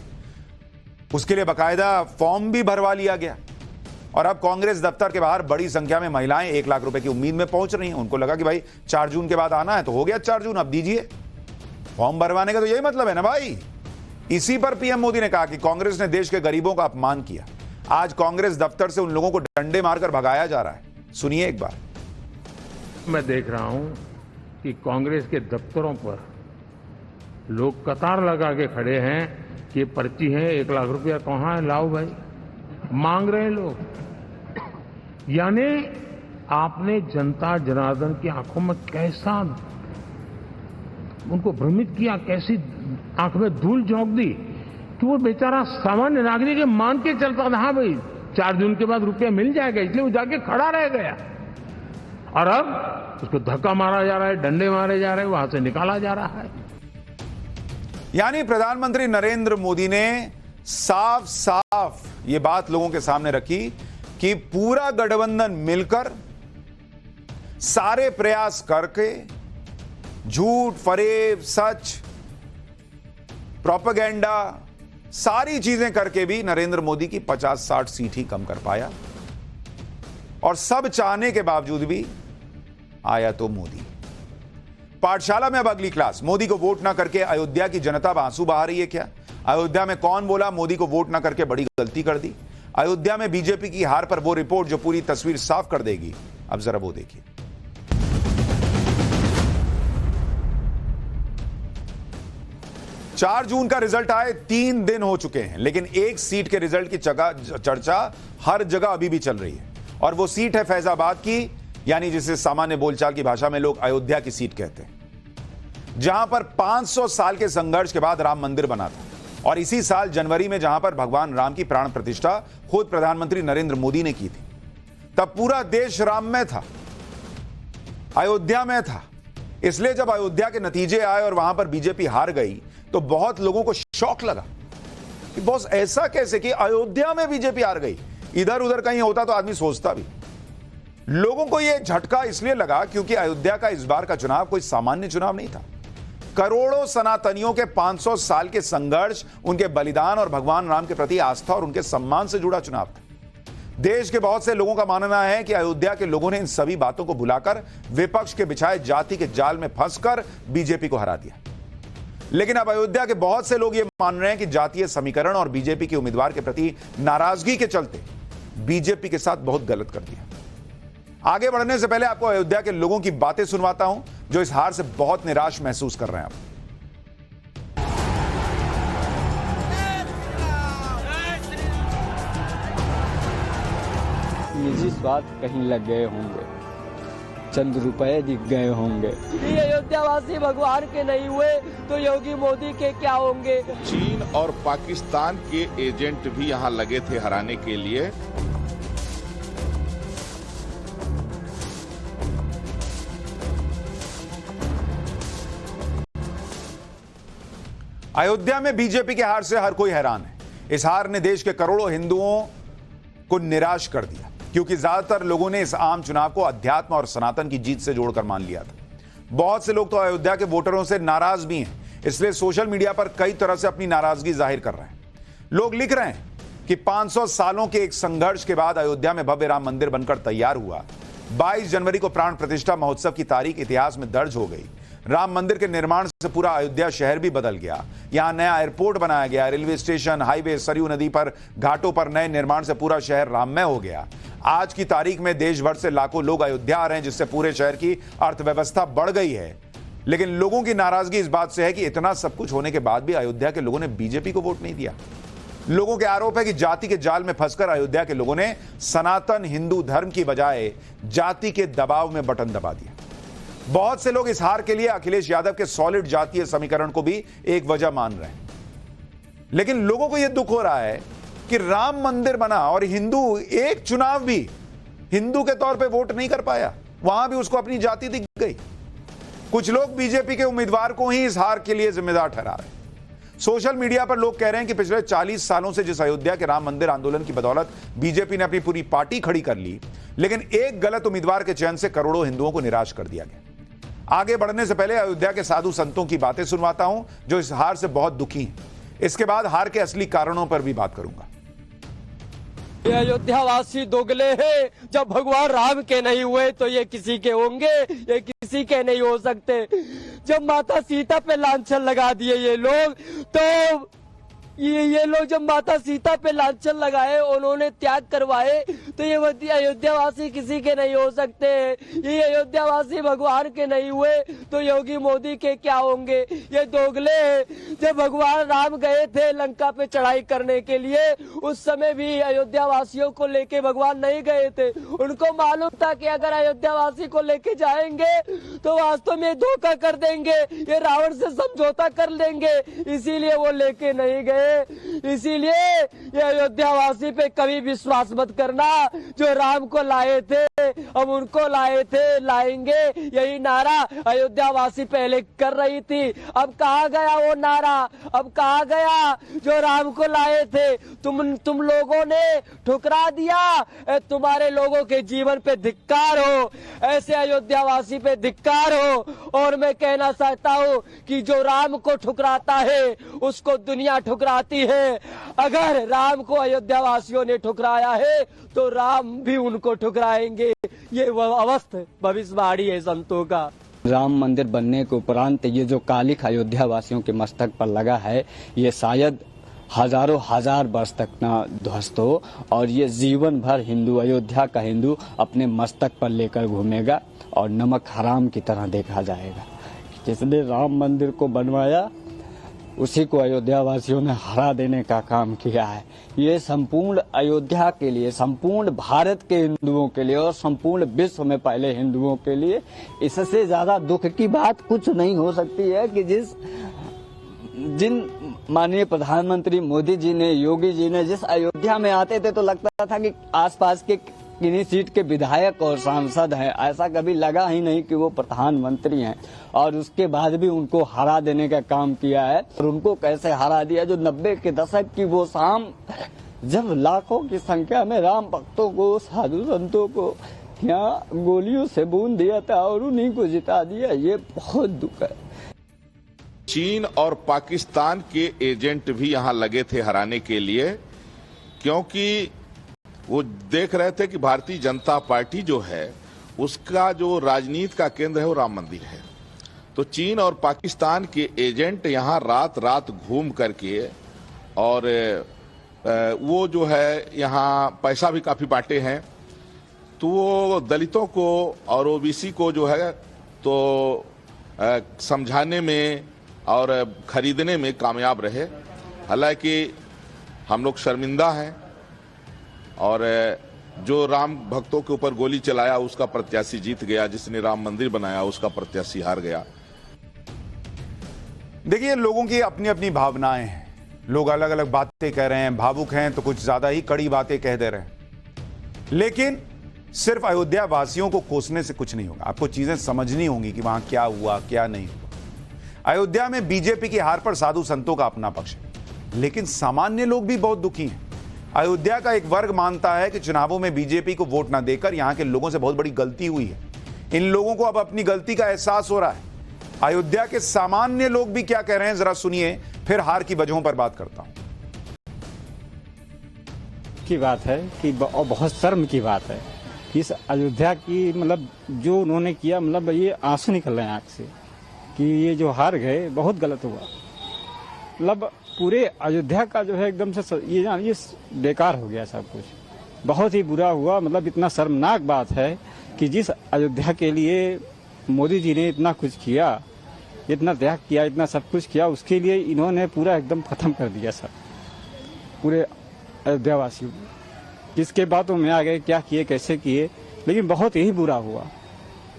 उसके लिए बकायदा फॉर्म भी भरवा लिया गया, और अब कांग्रेस दफ्तर के बाहर बड़ी संख्या में महिलाएं 1 लाख रुपए की उम्मीद में पहुंच रही हैं। उनको लगा कि भाई 4 जून के बाद आना है, तो हो गया 4 जून, अब दीजिए। फॉर्म भरवाने का तो यही मतलब है ना भाई। इसी पर पीएम मोदी ने कहा कि कांग्रेस ने देश के गरीबों का अपमान किया। आज कांग्रेस दफ्तर से उन लोगों को डंडे मारकर भगाया जा रहा है। सुनिए एक बार। मैं देख रहा हूं कि कांग्रेस के दफ्तरों पर लोग कतार लगा के खड़े हैं कि ये पर्ची है, 1 लाख रुपया कहां है, लाओ भाई, मांग रहे हैं लोग। यानी आपने जनता जनार्दन की आंखों में कैसा उनको भ्रमित किया, कैसी आंख में धूल झोंक दी कि वो बेचारा सामान्य नागरिक मान के चलता था, हाँ भाई 4 जून के बाद रुपया मिल जाएगा, इसलिए वो जाके खड़ा रह गया। और अब उसको धक्का मारा जा रहा है, डंडे मारे जा रहे हैं, वहां से निकाला जा रहा है। यानी प्रधानमंत्री नरेंद्र मोदी ने साफ साफ ये बात लोगों के सामने रखी कि पूरा गठबंधन मिलकर सारे प्रयास करके झूठ, फरेब, सच, प्रोपेगेंडा, सारी चीजें करके भी नरेंद्र मोदी की 50-60 सीट ही कम कर पाया। और सब चाहने के बावजूद भी आया तो मोदी। पाठशाला में अब अगली क्लास। मोदी को वोट ना करके अयोध्या की जनता अब आंसू बहा रही है क्या? अयोध्या में कौन बोला मोदी को वोट ना करके बड़ी गलती कर दी? अयोध्या में बीजेपी की हार पर वो रिपोर्ट जो पूरी तस्वीर साफ कर देगी, अब जरा वो देखिए। 4 जून का रिजल्ट आए 3 दिन हो चुके हैं, लेकिन एक सीट के रिजल्ट की चर्चा हर जगह अभी भी चल रही है, और वो सीट है फैजाबाद की, यानी जिसे सामान्य बोलचाल की भाषा में लोग अयोध्या की सीट कहते हैं, जहां पर 500 साल के संघर्ष के बाद राम मंदिर बना था। और इसी साल जनवरी में जहां पर भगवान राम की प्राण प्रतिष्ठा खुद प्रधानमंत्री नरेंद्र मोदी ने की थी। तब पूरा देश राम में था, अयोध्या में था। इसलिए जब अयोध्या के नतीजे आए और वहां पर बीजेपी हार गई तो बहुत लोगों को शौक लगा कि बॉस ऐसा कैसे कि अयोध्या में बीजेपी हार गई, इधर उधर कहीं होता तो आदमी सोचता भी। लोगों को यह झटका इसलिए लगा क्योंकि अयोध्या का इस बार का चुनाव कोई सामान्य चुनाव नहीं था। करोड़ों सनातनियों के 500 साल के संघर्ष, उनके बलिदान और भगवान राम के प्रति आस्था और उनके सम्मान से जुड़ा चुनाव था। देश के बहुत से लोगों का मानना है कि अयोध्या के लोगों ने इन सभी बातों को भुलाकर विपक्ष के बिछाए जाति के जाल में फंसकर बीजेपी को हरा दिया। लेकिन अब अयोध्या के बहुत से लोग यह मान रहे हैं कि जातीय समीकरण और बीजेपी के उम्मीदवार के प्रति नाराजगी के चलते बीजेपी के साथ बहुत गलत कर दिया। आगे बढ़ने से पहले आपको अयोध्या के लोगों की बातें सुनवाता हूं जो इस हार से बहुत निराश महसूस कर रहे हैं। निजी स्वार्थ कहीं लग गए होंगे, चंद रुपए दिख गए होंगे। ये अयोध्यावासी भगवान के नहीं हुए तो योगी मोदी के क्या होंगे? चीन और पाकिस्तान के एजेंट भी यहां लगे थे हराने के लिए। अयोध्या में बीजेपी के हार से हर कोई हैरान है। इस हार ने देश के करोड़ों हिंदुओं को निराश कर दिया, क्योंकि ज्यादातर लोगों ने इस आम चुनाव को अध्यात्म और सनातन की जीत से जोड़कर मान लिया था। बहुत से लोग तो अयोध्या के वोटरों से नाराज भी हैं, इसलिए सोशल मीडिया पर कई तरह से अपनी नाराजगी जाहिर कर रहे हैं। लोग लिख रहे हैं कि 500 सालों के एक संघर्ष के बाद अयोध्या में भव्य राम मंदिर बनकर तैयार हुआ। 22 जनवरी को प्राण प्रतिष्ठा महोत्सव की तारीख इतिहास में दर्ज हो गई। राम मंदिर के निर्माण से पूरा अयोध्या शहर भी बदल गया। यहां नया एयरपोर्ट बनाया गया, रेलवे स्टेशन, हाईवे, सरयू नदी पर घाटों पर नए निर्माण से पूरा शहर राममय हो गया। आज की तारीख में देश भर से लाखों लोग अयोध्या आ रहे हैं, जिससे पूरे शहर की अर्थव्यवस्था बढ़ गई है। लेकिन लोगों की नाराजगी इस बात से है कि इतना सब कुछ होने के बाद भी अयोध्या के लोगों ने बीजेपी को वोट नहीं दिया। लोगों के आरोप है कि जाति के जाल में फंसकर अयोध्या के लोगों ने सनातन हिंदू धर्म की बजाय जाति के दबाव में बटन दबा दिया। बहुत से लोग इस हार के लिए अखिलेश यादव के सॉलिड जातीय समीकरण को भी एक वजह मान रहे हैं। लेकिन लोगों को यह दुख हो रहा है कि राम मंदिर बना और हिंदू एक चुनाव भी हिंदू के तौर पे वोट नहीं कर पाया, वहां भी उसको अपनी जाति दिख गई। कुछ लोग बीजेपी के उम्मीदवार को ही इस हार के लिए जिम्मेदार ठहरा रहे हैं। सोशल मीडिया पर लोग कह रहे हैं कि पिछले 40 सालों से जिस अयोध्या के राम मंदिर आंदोलन की बदौलत बीजेपी ने अपनी पूरी पार्टी खड़ी कर ली, लेकिन एक गलत उम्मीदवार के चयन से करोड़ों हिंदुओं को निराश कर दिया गया। आगे बढ़ने से पहले अयोध्या के साधु संतों की बातें सुनवाता हूं जो इस हार से बहुत दुखी हैं। इसके बाद हार के असली कारणों पर भी बात करूंगा। ये अयोध्यावासी दोगले हैं। जब भगवान राम के नहीं हुए तो ये किसी के होंगे? ये किसी के नहीं हो सकते। जब माता सीता पे लांछन लगा दिए ये लोग, तो ये लोग जब माता सीता पे लांछन लगाए, उन्होंने त्याग करवाए, तो ये अयोध्यावासी किसी के नहीं हो सकते। ये अयोध्यावासी भगवान के नहीं हुए तो योगी मोदी के क्या होंगे? ये दोगले। जब भगवान राम गए थे लंका पे चढ़ाई करने के लिए, उस समय भी अयोध्यावासियों को लेके भगवान नहीं गए थे। उनको मालूम था कि अगर अयोध्यावासी को लेके जाएंगे तो वास्तव में धोखा कर देंगे, ये रावण से समझौता कर लेंगे, इसीलिए वो लेके नहीं गए। इसीलिए ये अयोध्यावासी पे कभी विश्वास मत करना। जो राम को लाए थे हम उनको लाए थे, लाएंगे, यही नारा अयोध्यावासी पहले कर रही थी। अब कहाँ गया वो नारा? अब कहाँ गया जो राम को लाए थे? तुम लोगों ने ठुकरा दिया। तुम्हारे लोगों के जीवन पे धिक्कार हो, ऐसे अयोध्यावासी पे धिक्कार हो। और मैं कहना चाहता हूँ कि जो राम को ठुकराता है उसको दुनिया ठुकराती है। अगर राम को अयोध्यावासियों ने ठुकराया है तो राम भी उनको ठुकराएंगे। ये अवस्था भविष्यवाणी है संतों का। राम मंदिर बनने के उपरांत ये जो कालिक अयोध्यावासियों के मस्तक पर लगा है, ये शायद हजारों हजार वर्ष तक ना ध्वस्त हो, और ये जीवन भर हिंदू, अयोध्या का हिंदू अपने मस्तक पर लेकर घूमेगा और नमक हराम की तरह देखा जाएगा। जिसने राम मंदिर को बनवाया उसी को अयोध्या वासियों ने हरा देने का काम किया है। ये संपूर्ण अयोध्या के लिए, संपूर्ण भारत के हिंदुओं के लिए और संपूर्ण विश्व में पहले हिंदुओं के लिए इससे ज्यादा दुख की बात कुछ नहीं हो सकती है कि जिन माननीय प्रधानमंत्री मोदी जी ने, योगी जी ने जिस अयोध्या में आते थे तो लगता था कि आसपास के किन्हीं सीट के विधायक और सांसद हैं, ऐसा कभी लगा ही नहीं कि वो प्रधानमंत्री हैं। और उसके बाद भी उनको हरा देने का काम किया है। और उनको कैसे हरा दिया? जो 90 के दशक की वो शाम, जब लाखों की संख्या में राम भक्तों को, साधु संतों को यहाँ गोलियों से भून दिया था और उन्हीं को जिता दिया। ये बहुत दुख है। चीन और पाकिस्तान के एजेंट भी यहां लगे थे हराने के लिए, क्योंकि वो देख रहे थे कि भारतीय जनता पार्टी जो है उसका जो राजनीति का केंद्र है वो राम मंदिर है। तो चीन और पाकिस्तान के एजेंट यहां रात रात घूम करके और वो जो है यहां पैसा भी काफी बांटे हैं। तो वो दलितों को और ओबीसी को जो है तो समझाने में और खरीदने में कामयाब रहे। हालांकि हम लोग शर्मिंदा हैं और जो राम भक्तों के ऊपर गोली चलाया उसका प्रत्याशी जीत गया, जिसने राम मंदिर बनाया उसका प्रत्याशी हार गया। देखिए, लोगों की अपनी अपनी भावनाएं हैं। लोग अलग अलग बातें कह रहे हैं, भावुक हैं तो कुछ ज्यादा ही कड़ी बातें कह दे रहे हैं। लेकिन सिर्फ अयोध्या वासियों को कोसने से कुछ नहीं होगा। आपको चीजें समझनी होंगी कि वहां क्या हुआ, क्या नहीं हुआ। अयोध्या में बीजेपी की हार पर साधु संतों का अपना पक्ष है, लेकिन सामान्य लोग भी बहुत दुखी हैं। अयोध्या का एक वर्ग मानता है कि चुनावों में बीजेपी को वोट ना देकर यहां के लोगों से बहुत बड़ी गलती हुई है। इन लोगों को अब अपनी गलती का एहसास हो रहा है। अयोध्या के सामान्य लोग भी क्या कह रहे हैं, जरा सुनिए, फिर हार की वजहों पर बात करता हूं। की बात है कि बहुत शर्म की बात है कि इस अयोध्या की, मतलब जो उन्होंने किया, मतलब ये आंसू निकल रहे हैं आंख से कि ये जो हार गए बहुत गलत हुआ। मतलब पूरे अयोध्या का जो है एकदम से ये बेकार हो गया सब कुछ, बहुत ही बुरा हुआ। मतलब इतना शर्मनाक बात है कि जिस अयोध्या के लिए मोदी जी ने इतना कुछ किया, इतना त्याग किया, इतना सब कुछ किया, उसके लिए इन्होंने पूरा एकदम खत्म कर दिया सब। पूरे अयोध्या वासियों को। किसके बातों में आ गए, क्या किए, कैसे किए, लेकिन बहुत ही बुरा हुआ।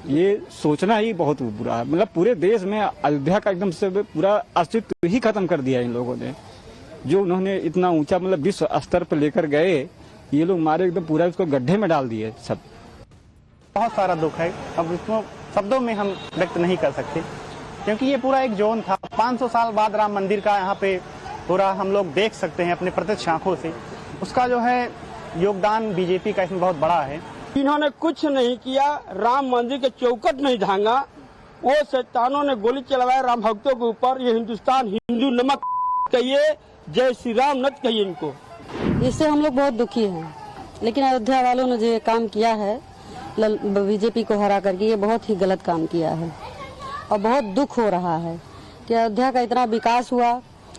ये सोचना ही बहुत बुरा है। मतलब पूरे देश में अयोध्या का एकदम से पूरा अस्तित्व ही खत्म कर दिया इन लोगों ने। जो उन्होंने इतना ऊंचा मतलब विश्व स्तर पर लेकर गए, ये लोग मारे एकदम पूरा उसको गड्ढे में डाल दिए सब। बहुत सारा दुख है, अब इसको शब्दों में हम व्यक्त नहीं कर सकते, क्योंकि ये पूरा एक जोन था। 500 साल बाद राम मंदिर का यहाँ पे पूरा हम लोग देख सकते हैं अपने प्रत्यक्ष आंखों से। उसका जो है योगदान बीजेपी का इसमें बहुत बड़ा है। इन्होंने कुछ नहीं किया, राम मंदिर के चौकट नहीं धांगा, वो शैतानों ने गोली चलवाया राम भक्तों के ऊपर। ये हिंदुस्तान हिंदू नमक कहिए, जय श्री राम नत कहिए इनको। इससे हम लोग बहुत दुखी हैं, लेकिन अयोध्या वालों ने जो ये काम किया है बीजेपी को हरा करके, ये बहुत ही गलत काम किया है और बहुत दुख हो रहा है कि अयोध्या का इतना विकास हुआ,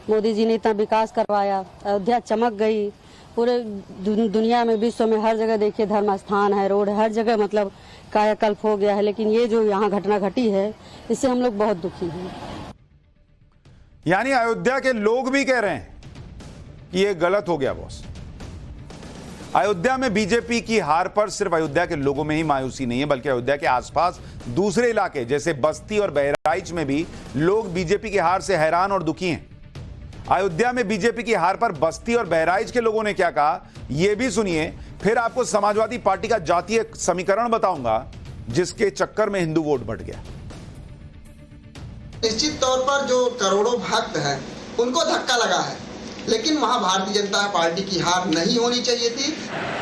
मोदी जी ने इतना विकास करवाया, अयोध्या चमक गई। पूरे दुनिया में, विश्व में हर जगह देखिए धर्म स्थान है, रोड है, हर जगह मतलब कायाकल्प हो गया है। लेकिन ये जो यहाँ घटना घटी है, इससे हम लोग बहुत दुखी हैं। यानी अयोध्या के लोग भी कह रहे हैं कि ये गलत हो गया बॉस। अयोध्या में बीजेपी की हार पर सिर्फ अयोध्या के लोगों में ही मायूसी नहीं है, बल्कि अयोध्या के आसपास दूसरे इलाके जैसे बस्ती और बहराइच में भी लोग बीजेपी की हार से हैरान और दुखी हैं। अयोध्या में बीजेपी की हार पर बस्ती और बहराइच के लोगों ने क्या कहा, यह भी सुनिए। फिर आपको समाजवादी पार्टी का जातीय समीकरण बताऊंगा जिसके चक्कर में हिंदू वोट बढ़ गया। निश्चित तौर पर जो करोड़ों भक्त हैं उनको धक्का लगा है, लेकिन वहां भारतीय जनता पार्टी की हार नहीं होनी चाहिए थी।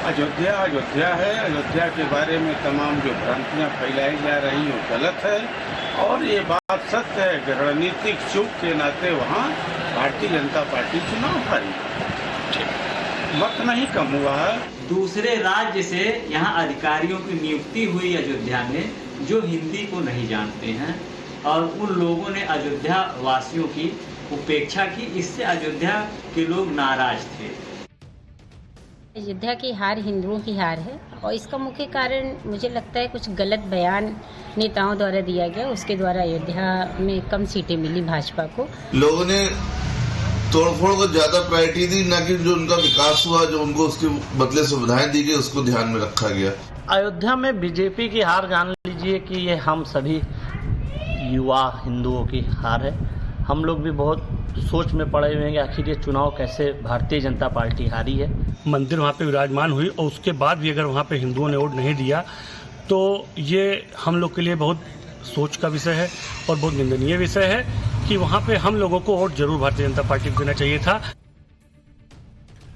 अयोध्या अयोध्या है, अयोध्या के बारे में तमाम जो भ्रांतियां फैलाई जा रही हैं गलत है, और ये बात सत्य है कि रणनीतिक चूक के नाते वहाँ भारतीय जनता पार्टी चुनाव हारी, मत नहीं कम हुआ है। दूसरे राज्य से यहाँ अधिकारियों की नियुक्ति हुई अयोध्या में जो हिंदी को नहीं जानते हैं, और उन लोगों ने अयोध्या वासियों की उपेक्षा की। इससे अयोध्या के लोग नाराज थे। अयोध्या की हार हिंदुओं की हार है, और इसका मुख्य कारण मुझे लगता है कुछ गलत बयान नेताओं द्वारा दिया गया, उसके द्वारा अयोध्या में कम सीटें मिली भाजपा को। लोगों ने तोड़फोड़ को ज्यादा प्रायोरिटी दी, ना कि जो उनका विकास हुआ, जो उनको उसके बदले सुविधाएं दी गई उसको ध्यान में रखा गया। अयोध्या में बीजेपी की हार जान लीजिए कि ये हम सभी युवा हिंदुओं की हार है। हम लोग भी बहुत सोच में पड़े हुए हैं कि आखिर ये चुनाव कैसे भारतीय जनता पार्टी हारी है। मंदिर वहाँ पे विराजमान हुई और उसके बाद भी अगर वहाँ पे हिंदुओं ने वोट नहीं दिया तो ये हम लोग के लिए बहुत सोच का विषय है और बहुत निंदनीय विषय है कि वहाँ पे हम लोगों को वोट जरूर भारतीय जनता पार्टी को देना चाहिए था।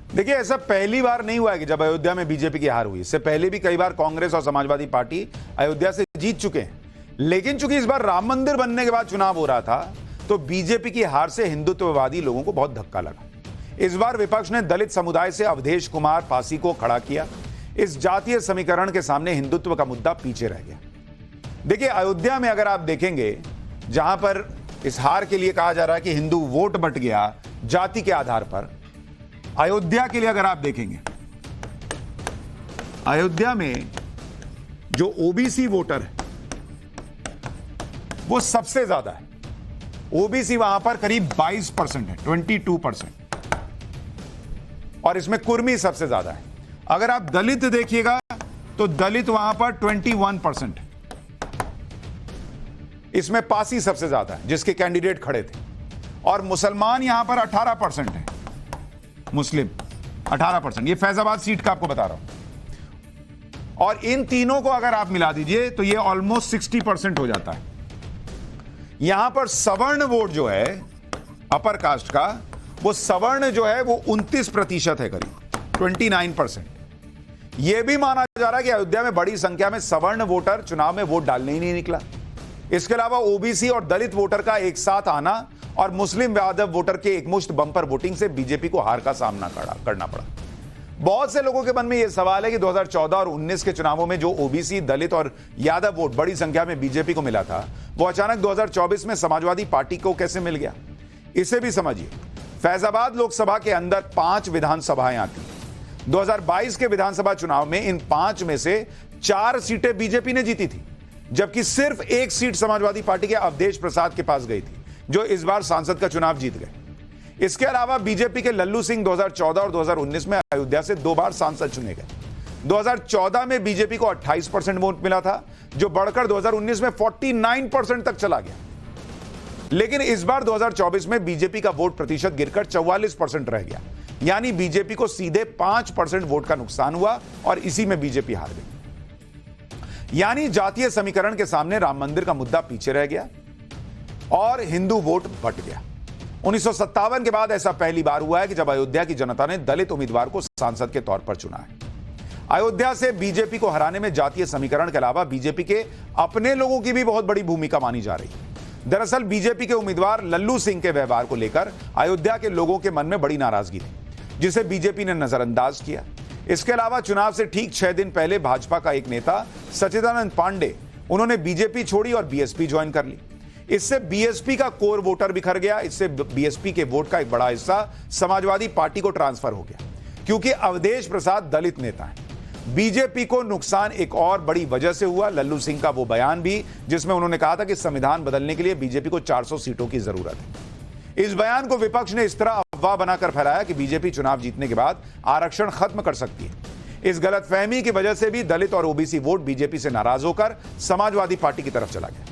देखिए, ऐसा पहली बार नहीं हुआ है कि जब अयोध्या में बीजेपी की हार हुई। इससे पहले भी कई बार कांग्रेस और समाजवादी पार्टी अयोध्या से जीत चुके हैं, लेकिन चूंकि इस बार राम मंदिर बनने के बाद चुनाव हो रहा था तो बीजेपी की हार से हिंदुत्ववादी लोगों को बहुत धक्का लगा। इस बार विपक्ष ने दलित समुदाय से अवधेश कुमार पासी को खड़ा किया। इस जातीय समीकरण के सामने हिंदुत्व का मुद्दा पीछे रह गया। देखिए, अयोध्या में अगर आप देखेंगे, जहां पर इस हार के लिए कहा जा रहा है कि हिंदू वोट बंट गया जाति के आधार पर, अयोध्या के लिए अगर आप देखेंगे, अयोध्या में जो ओबीसी वोटर है वो सबसे ज्यादा है। ओबीसी वहां पर करीब 22% है, 22%, और इसमें कुर्मी सबसे ज्यादा है। अगर आप दलित देखिएगा तो दलित वहां पर 21% है। इसमें पासी सबसे ज्यादा है जिसके कैंडिडेट खड़े थे, और मुसलमान यहां पर 18% है, मुस्लिम 18%। ये फैजाबाद सीट का आपको बता रहा हूं। और इन तीनों को अगर आप मिला दीजिए तो ये ऑलमोस्ट 60% हो जाता है। यहां पर सवर्ण वोट जो है अपर कास्ट का, वो सवर्ण जो है वो 29% है, करीब 29%। यह भी माना जा रहा है कि अयोध्या में बड़ी संख्या में सवर्ण वोटर चुनाव में वोट डालने ही नहीं निकला। इसके अलावा ओबीसी और दलित वोटर का एक साथ आना और मुस्लिम यादव वोटर के एकमुश्त बंपर वोटिंग से बीजेपी को हार का सामना करना पड़ा। बहुत से लोगों के मन में यह सवाल है कि 2014 और 19 के चुनावों में जो ओबीसी, दलित और यादव वोट बड़ी संख्या में बीजेपी को मिला था, वो अचानक 2024 में समाजवादी पार्टी को कैसे मिल गया। इसे भी समझिए। फैजाबाद लोकसभा के अंदर 5 विधानसभाएं आती हैं। 2022 के विधानसभा चुनाव में इन 5 में से 4 सीटें बीजेपी ने जीती थी, जबकि सिर्फ 1 सीट समाजवादी पार्टी के अवधेश प्रसाद के पास गई थी, जो इस बार सांसद का चुनाव जीत गए। इसके अलावा बीजेपी के लल्लू सिंह 2014 और 2019 में अयोध्या से 2 बार सांसद चुने गए। 2014 में बीजेपी को 28% वोट मिला था, जो बढ़कर 2019 में 49% तक चला गया। लेकिन इस बार 2024 में बीजेपी का वोट प्रतिशत गिरकर 44% रह गया, यानी बीजेपी को सीधे 5% वोट का नुकसान हुआ और इसी में बीजेपी हार गई। यानी जातीय समीकरण के सामने राम मंदिर का मुद्दा पीछे रह गया और हिंदू वोट बट गया। 1957 के बाद ऐसा पहली बार हुआ है कि जब अयोध्या की जनता ने दलित उम्मीदवार को सांसद के तौर पर चुना है। अयोध्या से बीजेपी को हराने में जातीय समीकरण के अलावा बीजेपी के अपने लोगों की भी बहुत बड़ी भूमिका मानी जा रही है। दरअसल बीजेपी के उम्मीदवार लल्लू सिंह के व्यवहार को लेकर अयोध्या के लोगों के मन में बड़ी नाराजगी थी, जिसे बीजेपी ने नजरअंदाज किया। इसके अलावा चुनाव से ठीक 6 दिन पहले भाजपा का एक नेता सच्चिदानंद पांडे, उन्होंने बीजेपी छोड़ी और बीएसपी ज्वाइन कर ली। इससे बीएसपी का कोर वोटर बिखर गया। इससे बीएसपी के वोट का एक बड़ा हिस्सा समाजवादी पार्टी को ट्रांसफर हो गया, क्योंकि अवधेश प्रसाद दलित नेता हैं। बीजेपी को नुकसान एक और बड़ी वजह से हुआ, लल्लू सिंह का वो बयान भी जिसमें उन्होंने कहा था कि संविधान बदलने के लिए बीजेपी को 400 सीटों की जरूरत है। इस बयान को विपक्ष ने इस तरह अफवाह बनाकर फैलाया कि बीजेपी चुनाव जीतने के बाद आरक्षण खत्म कर सकती है। इस गलतफहमी की वजह से भी दलित और ओबीसी वोट बीजेपी से नाराज होकर समाजवादी पार्टी की तरफ चला गया।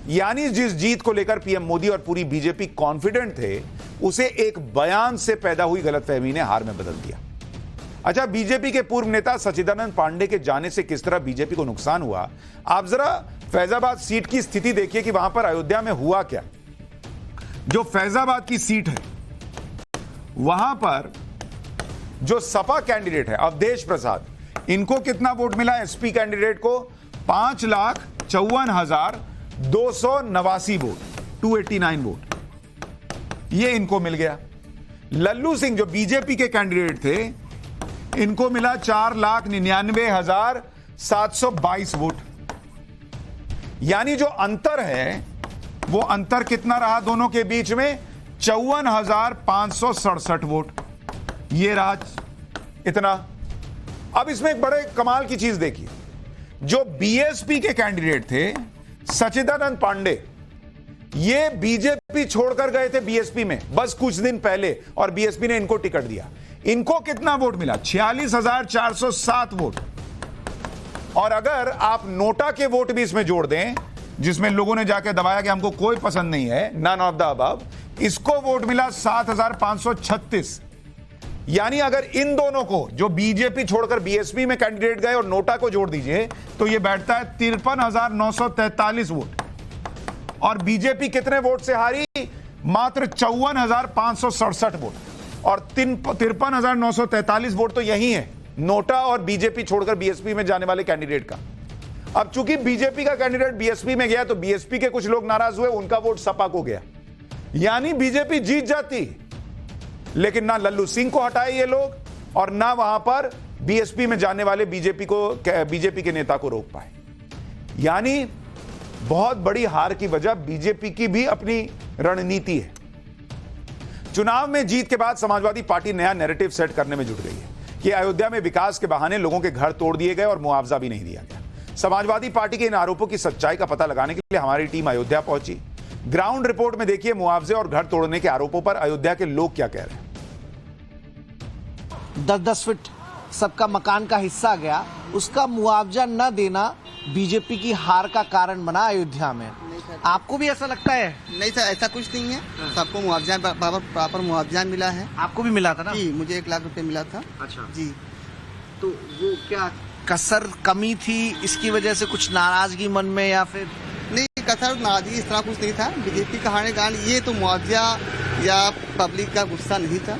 यानी जिस जीत को लेकर पीएम मोदी और पूरी बीजेपी कॉन्फिडेंट थे, उसे एक बयान से पैदा हुई गलतफहमी ने हार में बदल दिया। अच्छा, बीजेपी के पूर्व नेता सच्चिदानंद पांडे के जाने से किस तरह बीजेपी को नुकसान हुआ, आप जरा फैजाबाद सीट की स्थिति देखिए कि वहां पर अयोध्या में हुआ क्या। जो फैजाबाद की सीट है, वहां पर जो सपा कैंडिडेट है अवधेश प्रसाद, इनको कितना वोट मिला? एसपी कैंडिडेट को 5,54,289 वोट, 289 वोट, ये इनको मिल गया। लल्लू सिंह जो बीजेपी के कैंडिडेट थे, इनको मिला 4,99,722 वोट। यानी जो अंतर है, वो अंतर कितना रहा दोनों के बीच में? 54,567 वोट। ये रहा इतना। अब इसमें एक बड़े कमाल की चीज देखिए, जो बीएसपी के कैंडिडेट थे सच्चिदानंद पांडे, ये बीजेपी छोड़कर गए थे बीएसपी में बस कुछ दिन पहले, और बीएसपी ने इनको टिकट दिया। इनको कितना वोट मिला? 46,407 वोट। और अगर आप नोटा के वोट भी इसमें जोड़ दें, जिसमें लोगों ने जाकर दबाया कि हमको कोई पसंद नहीं है, नन ऑफ द अबव, इसको वोट मिला 7,536। यानी अगर इन दोनों को, जो बीजेपी छोड़कर बीएसपी में कैंडिडेट गए, और नोटा को जोड़ दीजिए तो यह बैठता है 53,943 वोट। और बीजेपी कितने वोट से हारी? मात्र 54,567 वोट। और 53,943 वोट तो यही है नोटा और बीजेपी छोड़कर बीएसपी में जाने वाले कैंडिडेट का। अब चूंकि बीजेपी का कैंडिडेट बीएसपी में गया, तो बीएसपी के कुछ लोग नाराज हुए, उनका वोट सपा को गया। यानी बीजेपी जीत जाती, लेकिन ना लल्लू सिंह को हटाए ये लोग, और ना वहां पर बीएसपी में जाने वाले बीजेपी के नेता को रोक पाए। यानी बहुत बड़ी हार की वजह बीजेपी की भी अपनी रणनीति है। चुनाव में जीत के बाद समाजवादी पार्टी नया नैरेटिव सेट करने में जुट गई है कि अयोध्या में विकास के बहाने लोगों के घर तोड़ दिए गए और मुआवजा भी नहीं दिया गया। समाजवादी पार्टी के इन आरोपों की सच्चाई का पता लगाने के लिए हमारी टीम अयोध्या पहुंची। ग्राउंड रिपोर्ट में देखिए मुआवजे और घर तोड़ने के आरोपों पर अयोध्या के लोग क्या कह रहे हैं। 10-10 फीट सबका मकान का हिस्सा गया, उसका मुआवजा न देना बीजेपी की हार का कारण बना अयोध्या में। आपको भी ऐसा लगता है? नहीं सर, ऐसा कुछ नहीं है। सबको मुआवजा प्रॉपर मुआवजा मिला है। आपको भी मिला था ना? जी, मुझे 1 लाख रुपए मिला था। अच्छा जी। तो वो क्या कसर कमी थी, इसकी वजह से कुछ नाराजगी मन में, या फिर? नहीं, कसर नाराजगी इस तरह कुछ नहीं था। बीजेपी का हारने का कारण ये तो मुआवजा या पब्लिक का गुस्सा नहीं था,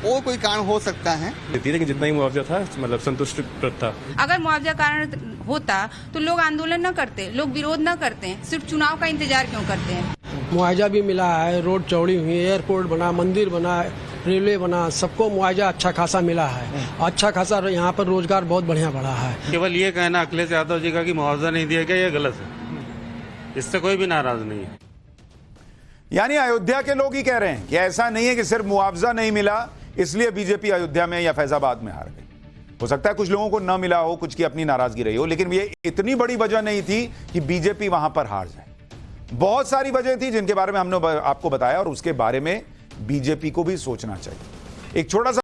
और कोई कारण हो सकता है। लेकिन जितना ही मुआवजा था, मतलब संतुष्ट था। अगर मुआवजा कारण होता तो लोग आंदोलन न करते, लोग विरोध न करते, सिर्फ चुनाव का इंतजार क्यों करते हैं? मुआवजा भी मिला है, रोड चौड़ी हुई, एयरपोर्ट बना, मंदिर बना, रेलवे बना, सबको मुआवजा अच्छा खासा मिला है। अच्छा खासा यहाँ पर रोजगार बहुत बढ़िया बढ़ा है। केवल ये कहना अखिलेश यादव जी का कि मुआवजा नहीं दिया गया, ये गलत है। इससे कोई भी नाराज नहीं है। यानी अयोध्या के लोग ही कह रहे हैं कि ऐसा नहीं है कि सिर्फ मुआवजा नहीं मिला इसलिए बीजेपी अयोध्या में या फैजाबाद में हार गई। हो सकता है कुछ लोगों को न मिला हो, कुछ की अपनी नाराजगी रही हो, लेकिन ये इतनी बड़ी वजह नहीं थी कि बीजेपी वहां पर हार जाए। बहुत सारी वजह थी जिनके बारे में हमने आपको बताया, और उसके बारे में बीजेपी को भी सोचना चाहिए। एक छोटा सा